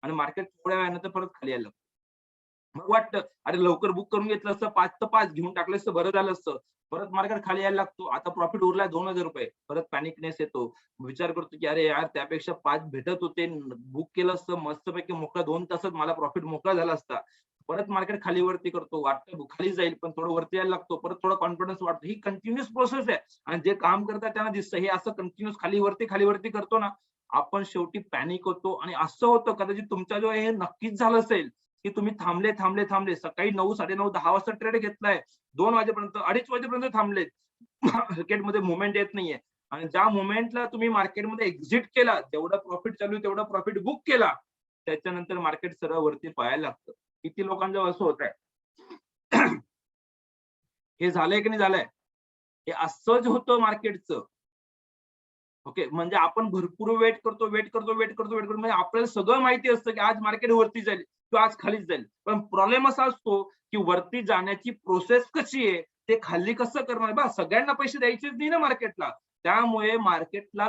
[SPEAKER 1] आणि मार्केट थोड्या वेळानंतर परत खाली यायला लागतं. मग वाटतं अरे लवकर बुक करून घेतलं असतं, 5 तर 5 घेऊन टाकलं असतं, बरं झालं असतं. परत मार्केट खाली यायला लागतो. आता प्रॉफिट उरलाय ₹2,000. परत पॅनिकनेस येतो. विचार करतो की अरे यार, त्यापेक्षा 5 भेटत होते, बुक केलं असतं मस्तपैकी मोकळा 2 तासात मला प्रॉफिट मोकळा झाला असता. परत मार्केट खाली वरती करतो. वाटतं खाली जाईल, पण थोडं वरती यायला लागतो. परत थोडा कॉन्फिडन्स वाढतो. ही कंटिन्यूअस प्रोसेस आहे आणि जे काम करतात त्यांना दिसतं. हे असं कंटिन्यूअस खाली वरती करतो ना, आपण शेवटी पॅनिक होतो आणि असं होतं कदाचित तुमच्या जो हे नक्कीच झालं असेल, की तुम्ही थांबले. सकाळी 9, 9:30, 10 वाजता ट्रेड घेतलाय. 2 वाजेपर्यंत, 2:30 वाजेपर्यंत थांबलेत. मार्केटमध्ये मुव्हमेंट येत नाहीये आणि ज्या मोमेंटला तुम्ही मार्केटमध्ये एक्झिट केला, जेवढा प्रॉफिट चालू आहे तेवढा प्रॉफिट बुक केला, त्याच्यानंतर मार्केट सरळ वरती पळायला लागतं. किती लोकांचं असं होत आहे. हे झालंय की नाही झालंय? हे असंच होतं मार्केटचं. ओके. म्हणजे आपण भरपूर वेट करतो म्हणजे आपल्याला सगळं माहिती असतं की आज मार्केट वरती जाईल किंवा आज खालीच जाईल. पण प्रॉब्लेम असा असतो की वरती जाण्याची प्रोसेस कशी आहे, ते खाली कसं करणार? बा सगळ्यांना पैसे द्यायचेच नाही ना मार्केटला. त्यामुळे मार्केटला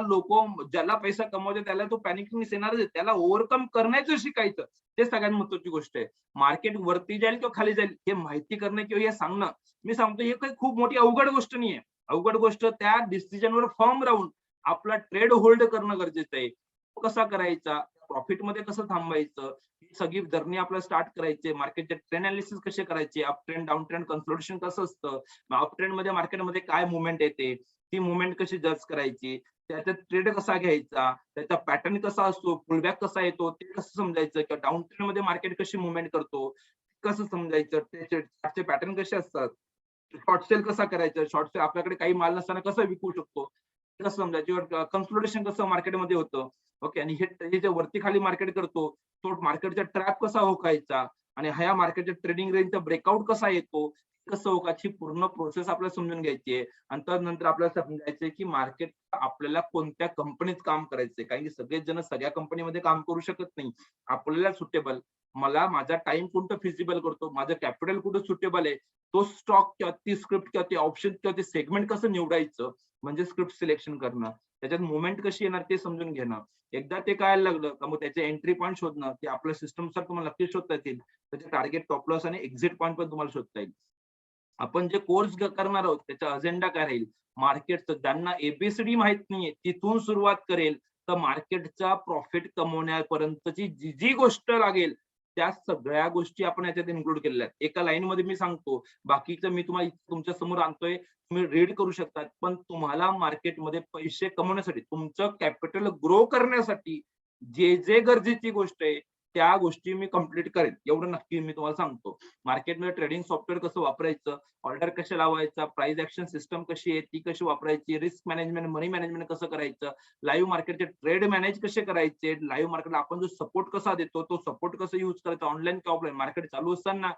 [SPEAKER 1] ज्याला पैसा कमवायचा त्याला तो पॅनिकनेस येणारच आहे. त्याला ओव्हरकम करण्याचं शिकायचं. ते सगळ्यात महत्त्वाची गोष्ट आहे. मार्केट वरती जाईल किंवा खाली जाईल हे माहिती करणं किंवा हे सांगणं. मी सांगतो हे काही खूप मोठी अवघड गोष्ट नाहीये. अवघड गोष्ट त्या डिसिजनवर फर्म राहून आपला ट्रेड होल्ड करणं गरजेचं आहे. तो कसा करायचा? प्रॉफिटमध्ये कसं थांबायचं? ही सगळी जर्नी आपल्याला स्टार्ट करायची आहे. मार्केटचे ट्रेंड अनालिसिस कसे करायचे? Up trend, down trend consolidation कसं असतं? अप ट्रेंडमध्ये मार्केटमध्ये काय मूव्हमेंट येते? ती मूव्हमेंट कशी जज करायची? त्याच्यात ट्रेड कसा घ्यायचा? त्याचा पॅटर्न कसा असतो? पुलबॅक कसा येतो? ते कसं समजायचं? किंवा डाउन ट्रेंडमध्ये मार्केट कशी मूव्हमेंट करतो? कसं समजायचं? त्याचे पॅटर्न कसे असतात? शॉर्ट सेल कसा करायचा? शॉर्ट सेल आपल्याकडे काही माल नसताना कसं विकू शकतो? कसं समजायचं? कन्सोलिडेशन कसं मार्केटमध्ये होतं? ओके. आणि हे जे वरती खाली मार्केट करतो, तो मार्केटचा ट्रॅप कसा ओळखायचा आणि ह्या मार्केटच्या ट्रेडिंग रेंजचा ब्रेकआउट कसा येतो, कसं ओळखायची पूर्ण प्रोसेस आपल्याला समजून घ्यायची आहे. आणि त्यानंतर आपल्याला समजायचंय की मार्केट आपल्याला कोणत्या कंपनीत काम करायचंय. कारण की सगळेच जण सगळ्या कंपनीमध्ये काम करू शकत नाही. आपल्याला सुटेबल, मला माझा टाइम कुठं फिजिबल करतो, माझं कॅपिटल कुठं सुटेबल आहे, तो स्टॉक किंवा ती स्क्रिप्ट किंवा ते ऑप्शन किंवा ते सेगमेंट कसं निवडायचं, म्हणजे स्क्रिप्ट सिलेक्शन करणं. त्याच्यात मुव्हमेंट कशी येणार ते समजून घेणं. एकदा ते कळायला लागलं का मग त्याचे एंट्री पॉईंट शोधणं, ते आपल्या सिस्टमनुसार तुम्हाला नक्कीच शोधता येतील. त्याचे टार्गेट, स्टॉप लॉस आणि एक्झिट पॉईंट पण तुम्हाला शोधता येईल. आपण जे कोर्स करणार आहोत त्याचा अजेंडा काय राहील? मार्केटचं ज्यांना एबीसीडी माहित नाहीये तिथून सुरुवात करेल, तर मार्केटचा प्रॉफिट कमवण्यापर्यंतची जी गोष्ट लागेल, त्या सगळ्या गोष्टी आपण याच्यात इन्क्लूड केलेल्या आहेत. एका लाईनमध्ये मी सांगतो, बाकीचं मी तुम्हाला तुमच्या समोर आणतोय, तुम्ही रीड करू शकता. पण तुम्हाला मार्केटमध्ये पैसे कमवण्यासाठी, तुमचं कॅपिटल ग्रो करण्यासाठी जे गरजेची गोष्ट आहे, त्या गोष्टी मी कंप्लीट करेन, एवढं नक्की मी तुम्हाला सांगतो. मार्केटमध्ये ट्रेडिंग सॉफ्टवेअर कसं वापरायचं, ऑर्डर कशा लावायचा, प्राइस ऍक्शन सिस्टम कशी आहे ती कशी वापरायची, रिस्क मॅनेजमेंट, मनी मॅनेजमेंट कसं करायचं, लाईव्ह मार्केटचे ट्रेड मॅनेज कसे करायचे, लाईव्ह मार्केटला आपण जो सपोर्ट कसा देतो, तो सपोर्ट कसं युज करायचा, ऑनलाईन किंवा ऑफलाईन, मार्केट चालू असताना,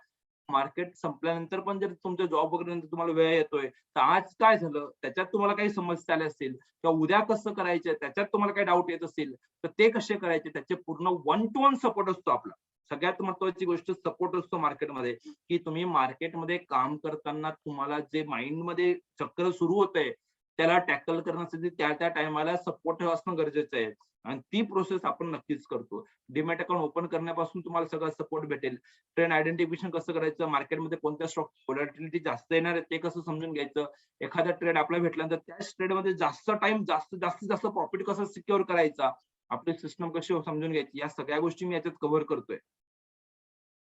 [SPEAKER 1] मार्केट संपल्यानंतर पण जर तुमच्या जॉब वगैरे नंतर तुम्हाला वेळ येतोय, तर आज काय झालं त्याच्यात तुम्हाला काही समस्या आल्या असतील, किंवा उद्या कसं करायचं त्याच्यात तुम्हाला काही डाऊट येत असेल, तर ते कसे करायचे त्याचे पूर्ण 1 to 1 सपोर्ट असतो आपला. सगळ्यात महत्वाची गोष्ट सपोर्ट असतो मार्केटमध्ये, की तुम्ही मार्केटमध्ये काम करताना तुम्हाला जे माइंडमध्ये चक्र सुरू होतंय त्याला टॅकल करण्यासाठी त्या टायमाला सपोर्ट असणं गरजेचं आहे. आणि ती प्रोसेस आपण नक्कीच करतो. डीमॅट अकाउंट ओपन करण्यापासून तुम्हाला सगळा सपोर्ट भेटेल. ट्रेंड आयडेंटिफिकेशन कसं करायचं, मार्केटमध्ये कोणत्या स्टॉक व्होलॅटिलिटी जास्त येणार आहे ते कसं समजून घ्यायचं, एखादा ट्रेड आपला भेटल्यानंतर त्याच ट्रेडमध्ये जास्त टाइम जास्तीत जास्त प्रॉफिट कसं सिक्युअर करायचा, आपली सिस्टम कशी समजून घ्यायची, या सगळ्या गोष्टी मी याच्यात कव्हर करतोय.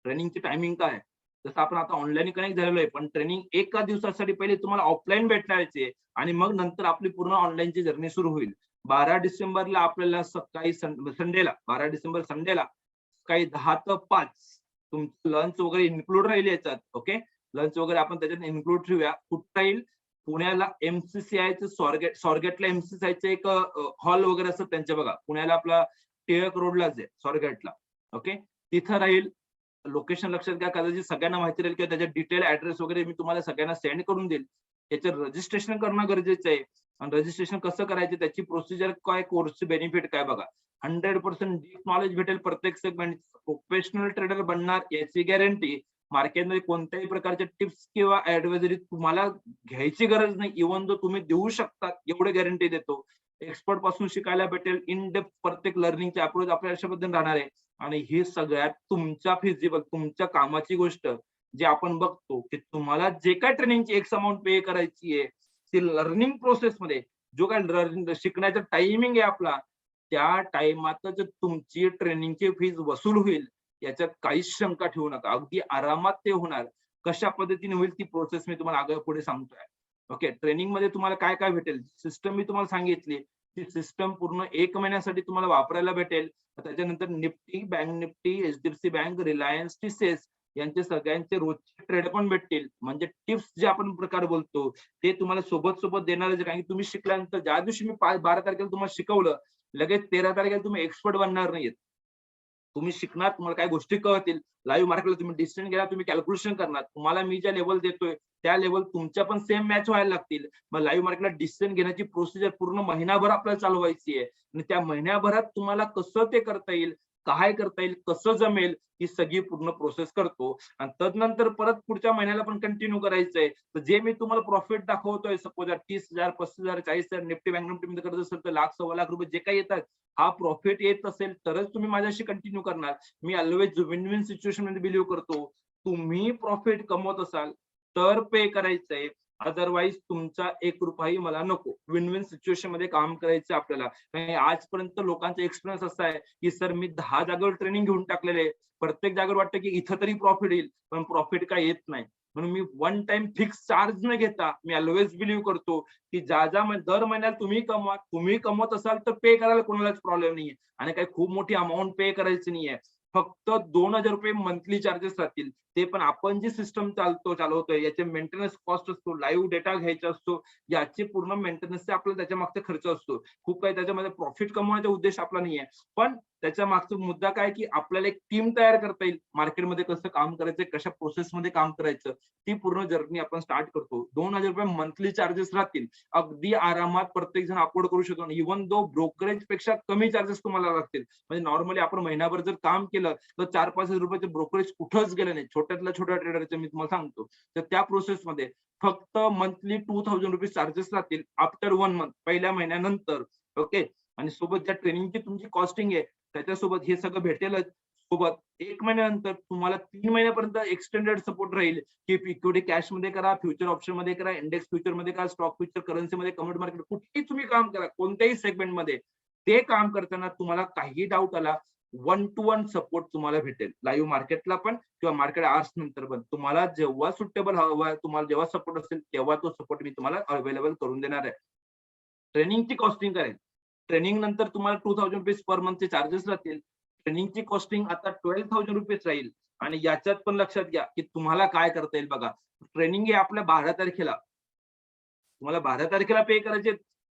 [SPEAKER 1] ट्रेनिंगची टायमिंग काय, जसं आपण आता ऑनलाईन कनेक्ट झालेलो आहे, पण ट्रेनिंग एका दिवसासाठी पहिले तुम्हाला ऑफलाईन भेटायचे आणि मग नंतर आपली पूर्ण ऑनलाईनची जर्नी सुरू होईल. 12 डिसेंबरला आपल्याला सकाळी संडेला 12 डिसेंबर संडेला सकाळी 10 ते 5 तुमचं लंच वगैरे इन्क्लूड राहील याच्यात. ओके, लंच वगैरे आपण त्याच्यात इन्क्लूड ठेवूया. कुठं राहील, पुण्याला एमसीसीआयचं स्वारगेटला एमसीसीआयचं एक हॉल वगैरे असतं त्यांच्या बघा, पुण्याला आपला टिळक रोडलाच आहे स्वारगेटला. ओके, तिथं राहील. लोकेशन लक्षात घ्या, कदाचित सगळ्यांना माहिती राहील किंवा त्याच्या डिटेल ऍड्रेस वगैरे मी तुम्हाला सगळ्यांना सेंड करून देईल. याचं रजिस्ट्रेशन करणं गरजेचं आहे. आणि रजिस्ट्रेशन कसं करायचं, त्याची प्रोसिजर काय, कोर्सचे बेनिफिट काय बघा. 100% डीप नॉलेज भेटेल प्रत्येक सेगमेंट. प्रोफेशनल ट्रेडर बनणार याची गॅरंटी. मार्केटमध्ये कोणत्याही प्रकारच्या टिप्स किंवा ऍडवायझरी तुम्हाला घ्यायची गरज नाही, इव्हन जो तुम्ही देऊ शकता एवढे गॅरंटी देतो. एक्सपर्ट पासून शिकायला भेटेल. इन डेप्थ प्रत्येक लर्निंगचे अप्रोच आपल्या अशाबद्दल राहणार आहे. आणि हे सगळ्यात तुमच्या फिजिबल तुमच्या कामाची गोष्ट, जे आपण बघतो की तुम्हाला जे काय ट्रेनिंगची एक्स अमाऊंट पे करायची आहे, ती लर्निंग प्रोसेसमध्ये जो काय शिकण्याचा टायमिंग आहे आपला, त्या टाइमातच तुमची ट्रेनिंगची फीज वसूल होईल, याच्यात काहीच शंका ठेवू नका. अगदी आरामात ते होणार. कशा पद्धतीने होईल ती प्रोसेस मी तुम्हाला आगे पुढे सांगतोय. ओके, ट्रेनिंग मध्ये तुम्हाला काय काय भेटेल, सिस्टम मी तुम्हाला सांगितली, ती सिस्टम पूर्ण 1 महिन्यासाठी तुम्हाला वापरायला भेटेल. त्याच्यानंतर Nifty, bank Nifty, HDFC bank, Reliance, TCS यांचे सगळ्यांचे रोजचे ट्रेड पण भेटतील. म्हणजे टिप्स जे आपण प्रकार बोलतो ते तुम्हाला सोबत देणार, कारण की तुम्ही शिकल्यानंतर ज्या दिवशी मी 12 तारखेला तुम्हाला शिकवलं, लगेच 13 तारखेला तुम्ही एक्सपर्ट बनणार नाहीत. तुम्ही शिकणार, तुम्हाला काय गोष्टी कळतील. लाईव्ह मार्केटला तुम्ही डिसिजन घ्या, तुम्ही कॅल्क्युलेशन करणार. तुम्हाला मी ज्या लेवल देतोय त्या लेवल तुमच्या पण सेम मॅच व्हायला लागतील. मग लाईव्ह मार्केटला डिसिजन घेण्याची प्रोसिजर पूर्ण महिनाभर आपल्याला चालवायची आहे. आणि त्या महिन्याभरात तुम्हाला कसं ते करता येईल, काय करता येईल, कसं जमेल, ही सगळी पूर्ण प्रोसेस करतो. आणि तदनंतर परत पुढच्या महिन्याला पण कंटिन्यू करायचंय. तर जे मी तुम्हाला प्रॉफिट दाखवतोय, सपोज 30,000, 35,000, 40,000 निफ्टी बँक निफ्टीमध्ये करत असेल तर लाख, सव्वा लाख रुपये जे काही येतात, हा प्रॉफिट येत असेल तरच तुम्ही माझ्याशी कंटिन्यू करणार. Me always win win situation मध्ये बिलीव्ह करतो. तुम्ही प्रॉफिट कमवत असाल तर पे करायचंय, अदरवाईज तुमचा 1 रुपयाही मला नको. विन विन सिच्युएशन मध्ये काम करायचं आपल्याला. आजपर्यंत लोकांचा एक्सपिरियन्स असा आहे की सर मी 10 जागेवर ट्रेनिंग घेऊन टाकलेले, प्रत्येक जागेवर वाटतं की इथं तरी प्रॉफिट येईल, पण प्रॉफिट काय येत नाही. म्हणून मी वन टाइम फिक्स चार्ज न घेता मी ऑलवेज बिलीव्ह करतो की दर महिन्याला तुम्ही कमवत असाल तर पे करायला कोणालाच प्रॉब्लेम नाहीये. आणि काही खूप मोठी अमाऊंट पे करायची नाहीये. फक्त 2,000 रुपये मंथली चार्जेस राहतील. ते पण आपण जी सिस्टम चालवतोय याचे मेंटेनन्स कॉस्ट असतो, लाईव्ह डेटा घ्यायचा असतो, याचे पूर्ण मेंटेनन्स आपल्याला त्याच्या मागचा खर्च असतो. खूप काही त्याच्यामध्ये प्रॉफिट कमवण्याचा उद्देश आपला नाहीये. पण त्याच्या मागचा मुद्दा काय, की आपल्याला एक टीम तयार करता येईल. मार्केटमध्ये कसं काम करायचं, कशा प्रोसेसमध्ये काम करायचं, ती पूर्ण जर्नी आपण स्टार्ट करतो. 2,000 रुपये मंथली चार्जेस राहतील. अगदी आरामात प्रत्येक जण अपलोड करू शकतो. इव्हन दो ब्रोकरेज पेक्षा कमी चार्जेस तुम्हाला लागतील. म्हणजे नॉर्मली आपण महिनाभर जर काम केलं तर 4-5 रुपयाचे ब्रोकरेज कुठंच गेलं नाही. छोट्यातल्या छोट्या ट्रेडरचे मी तुम्हाला सांगतो. तर त्या प्रोसेसमध्ये फक्त मंथली 2,000 रुपये चार्जेस राहतील आफ्टर 1 मंथ, पहिल्या महिन्यानंतर. ओके, आणि सोबत ज्या ट्रेनिंगची तुमची कॉस्टिंग आहे त्याच्यासोबत हे सगळं भेटेलच. सोबत 1 महिन्यानंतर तुम्हाला 3 महिन्यापर्यंत एक्सटेंडेड सपोर्ट राहील, की इक्विटी कॅश मध्ये करा, फ्युचर ऑप्शन मध्ये करा, इंडेक्स फ्युचर मध्ये करा, स्टॉक फ्युचर करन्सी मध्ये, कमोडिटी मार्केट, कुठेही तुम्ही काम करा, कोणत्याही सेगमेंट मध्ये. ते काम करताना तुम्हाला काही डाऊट आला, 1 to 1 सपोर्ट तुम्हाला भेटेल. लाईव्ह मार्केटला पण किंवा मार्केट आवर्स नंतर पण तुम्हाला जेव्हा सुटेबल हवा, तुम्हाला जेव्हा सपोर्ट असेल तेव्हा तो सपोर्ट मी तुम्हाला अवेलेबल करून देणार आहे. ट्रेनिंगची कॉस्टिंग करेल. ट्रेनिंग नंतर तुम्हाला 2,000 रुपीज पर मंथचे चार्जेस राहतील. ट्रेनिंगची कॉस्टिंग आता 12,000 रुपीज राहील. आणि याच्यात पण लक्षात घ्या की तुम्हाला काय करता येईल बघा. ट्रेनिंग आहे आपल्या 12 तारखेला. तुम्हाला 12 तारखेला पे करायचे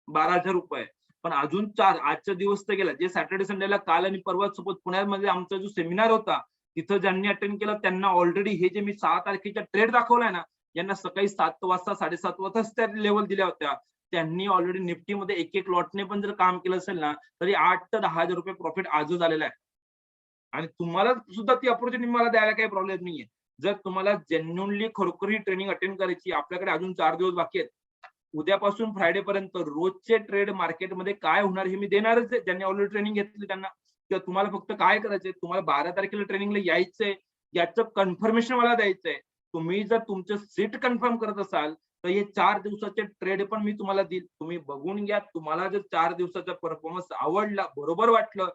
[SPEAKER 1] 12,000 रुपये. पण अजून 4 आजचा दिवस तर गेला. जे सॅटर्डे संडेला काल आणि परवा सपोज पुण्यामध्ये आमचा जो सेमिनार होता, तिथं ज्यांनी अटेंड केलं त्यांना ऑलरेडी हे जे मी 6 तारखेचा ट्रेड दाखवलाय ना, यांना सकाळी 7 वाजता 7:30 वाजताच त्या लेवल दिल्या होत्या. त्यांनी ऑलरेडी निफ्टीमध्ये एक लॉटने पण जर काम केलं असेल ना, तरी 8 ते 10,000 रुपये प्रॉफिट आजच आलेला आहे. आणि तुम्हाला सुद्धा ती अपॉर्च्युनिटी मला द्यायला काही प्रॉब्लेम नाहीये. जर तुम्हाला जेन्युइनली खरोखर ट्रेनिंग अटेंड करायची, आपल्याकडे अजून 4 दिवस बाकी आहेत. उद्यापासून फ्रायडे पर्यंत रोजचे ट्रेड मार्केटमध्ये काय होणार हे मी देणारच आहे. ज्यांनी ऑलरेडी ट्रेनिंग घेतली त्यांना. किंवा तुम्हाला फक्त काय करायचंय, तुम्हाला 12 तारखेला ट्रेनिंगला यायचंय, याचं कन्फर्मेशन मला द्यायचंय. तुम्ही जर तुमचं सीट कन्फर्म करत असाल, तर हे 4 दिवसाचे ट्रेड पण मी तुम्हाला देईल. तुम्ही बघून घ्या. तुम्हाला जर 4 दिवसाचा परफॉर्मन्स आवडला, बरोबर वाटलं,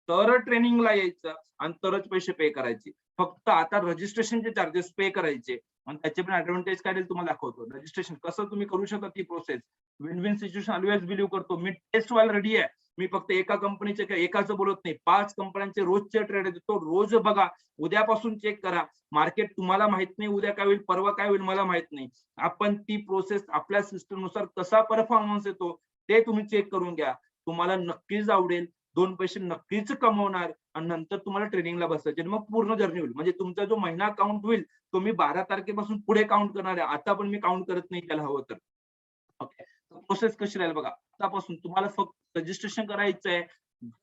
[SPEAKER 1] तर ट्रेनिंगला यायचं आणि तरच पैसे पे करायचे. फक्त आता रजिस्ट्रेशनचे चार्जेस पे करायचे आणि त्याचे पण ऍडव्हान्टेज काय देईल तुम्हाला दाखवतो. रजिस्ट्रेशन कसं तुम्ही करू शकता ती process. Win win situation always believe करतो. मी टेस्ट व्हायला रेडी आहे. मी फक्त एका कंपनीचे एकाचं बोलत नाही. 5 कंपन्यांचे रोजचे ट्रेड देतो. रोज बघा. उद्यापासून चेक करा. मार्केट तुम्हाला माहित नाही उद्या काय होईल, परवा काय होईल मला माहित नाही. आपण ती प्रोसेस आपल्या सिस्टम नुसार कसा परफॉर्मन्स येतो ते तुम्ही चेक करून घ्या. तुम्हाला नक्कीच आवडेल. 2 पैसे नक्कीच कमवणार आणि नंतर तुम्हाला ट्रेनिंगला बसायचे आणि मग पूर्ण जर्नी होईल. म्हणजे तुमचा जो महिना काउंट होईल तो मी 12 तारखेपासून पुढे काउंट करणार आहे. आता पण मी काउंट करत नाही त्याला हवं तर. ओके. प्रोसेस कशी राहील बघा. आतापासून तुम्हाला फक्त रजिस्ट्रेशन करायचंय.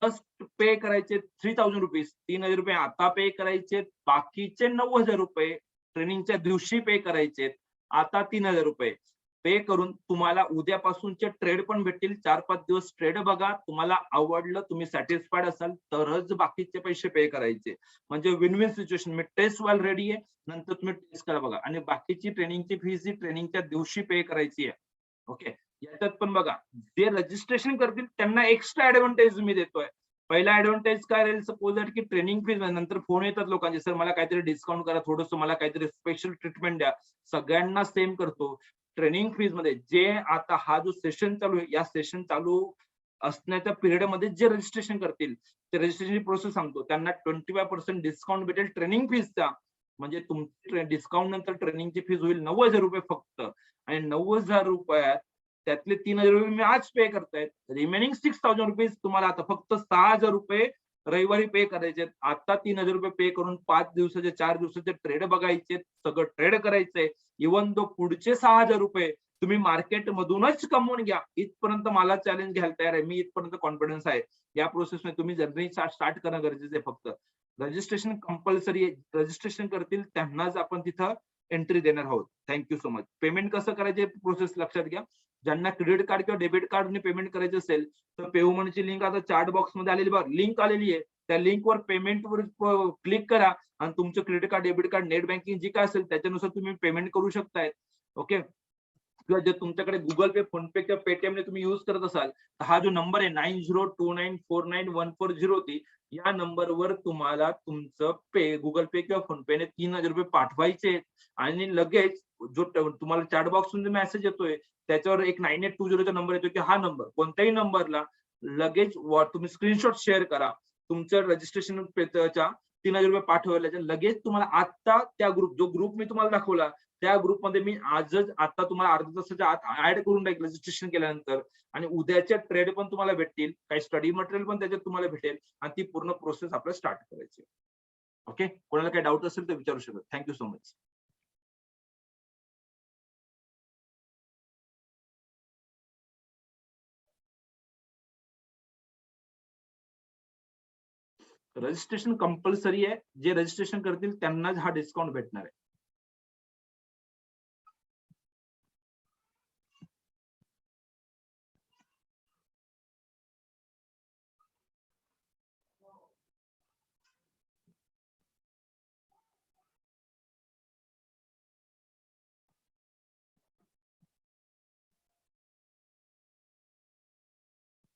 [SPEAKER 1] जस्ट पे करायचे 3,000 रुपीज. 3,000 रुपये आता पे करायचे. बाकीचे 9,000 रुपये ट्रेनिंगच्या दिवशी पे करायचे. आता 3,000 रुपये पे करून तुम्हाला उद्यापासूनचे ट्रेड पण भेटतील. 4-5 दिवस ट्रेड बघा. तुम्हाला आवडलं, तुम्ही सॅटिस्फाईड असाल तरच बाकीचे पैसे पे करायचे. म्हणजे विन विन सिच्युएशन. मी टेस्ट व्हायला रेडी आहे. नंतर तुम्ही टेस्ट करा बघा. आणि बाकीची ट्रेनिंगची फीस ही ट्रेनिंगच्या दिवशी पे करायची आहे. ओके. याच्यात पण बघा, जे रजिस्ट्रेशन करतील त्यांना एक्स्ट्रा ऍडव्हान्टेज मी देतोय. पहिला ऍडव्हान्टेज काय राहील, सपोज दॅट की ट्रेनिंग फीज नंतर फोन येतात लोकांचे, सर मला काहीतरी डिस्काउंट करा, थोडंसं मला काहीतरी स्पेशल ट्रीटमेंट द्या. सगळ्यांना सेम करतो. ट्रेनिंग फीज मध्ये जे आता हा जो सेशन चालू आहे, या सेशन चालू असण्याच्या पिरियड मध्ये जे रजिस्ट्रेशन करतील, ते रजिस्ट्रेशनची प्रोसेस सांगतो. त्यांना 25% डिस्काउंट भेटेल ट्रेनिंग फीजचा. म्हणजे तुमची डिस्काउंट नंतर ट्रेनिंगची फीज होईल 9,000 रुपये फक्त. आणि 9,000 रुपयात त्यातले 3,000 रुपये मी आज पे करतायत. रिमेनिंग 6,000 रुपीज तुम्हाला आता फक्त 6,000 रुपये रविवारी पे करायचे. आता 3,000 रुपये पे करून 5 दिवसाचे 4 दिवसाचे ट्रेड बघायचे. सगळं ट्रेड करायचंय. इव्हन तो पुढचे 6,000 रुपये तुम्ही मार्केट मधूनच कमवून घ्या. इथपर्यंत मला चॅलेंज घ्यायला तयार आहे. मी इथपर्यंत कॉन्फिडन्स आहे. या प्रोसेसमध्ये तुम्ही जर्नी स्टार्ट करणं गरजेचं आहे. फक्त रजिस्ट्रेशन कंपल्सरी आहे. रजिस्ट्रेशन करतील त्यांनाच आपण तिथं एंट्री देणार आहोत. Thank you so much. पेमेंट कसं करायचे प्रोसेस लक्षात घ्या. ज्यांना क्रेडिट कार्ड किंवा डेबिट कार्डने पेमेंट करायचं असेल तर पेऊ मनीची लिंक आता चॅट बॉक्स मध्ये आलेली बघा, लिंक आलेली आहे. त्या लिंकवर पेमेंटवर क्लिक करा आणि तुमचं credit card, debit card, net banking जी काय असेल त्याच्यानुसार तुम्ही पेमेंट करू शकताय. ओके. किंवा जर तुमच्याकडे गुगल पे, फोन पे किंवा पेटीएमने तुम्ही युज करत असाल तर हा जो नंबर आहे 9029491403 या नंबरवर तुम्हाला तुमचं पे गुगल पे किंवा फोन पेने 3,000 रुपये पाठवायचे आणि लगेच जो तुम्हाला चॅट बॉक्स मध्ये मेसेज येतोय त्याच्यावर एक 9820 नंबर येतो की हा नंबर कोणत्याही नंबरला लगेच तुम्ही स्क्रीनशॉट शेअर करा. तुमच्या रजिस्ट्रेशन 3,000 रुपये पाठवल्याच्या लगेच तुम्हाला आता त्या जो ग्रुप मी तुम्हाला दाखवला त्या ग्रुपमध्ये मी आजच आता तुम्हाला अर्ध्या तासाच्या आत ऍड करून टाकेल रजिस्ट्रेशन केल्यानंतर. आणि उद्याच्या ट्रेड पण तुम्हाला भेटतील. काही स्टडी मटेरियल पण त्याच्यात तुम्हाला भेटेल आणि ती पूर्ण प्रोसेस आपल्याला स्टार्ट करायची. ओके. कोणाला काही डाऊट असेल तर विचारू शकता. Thank you so much. Registration compulsory आहे. जे रजिस्ट्रेशन करतील त्यांनाच हा डिस्काउंट भेटणार आहे.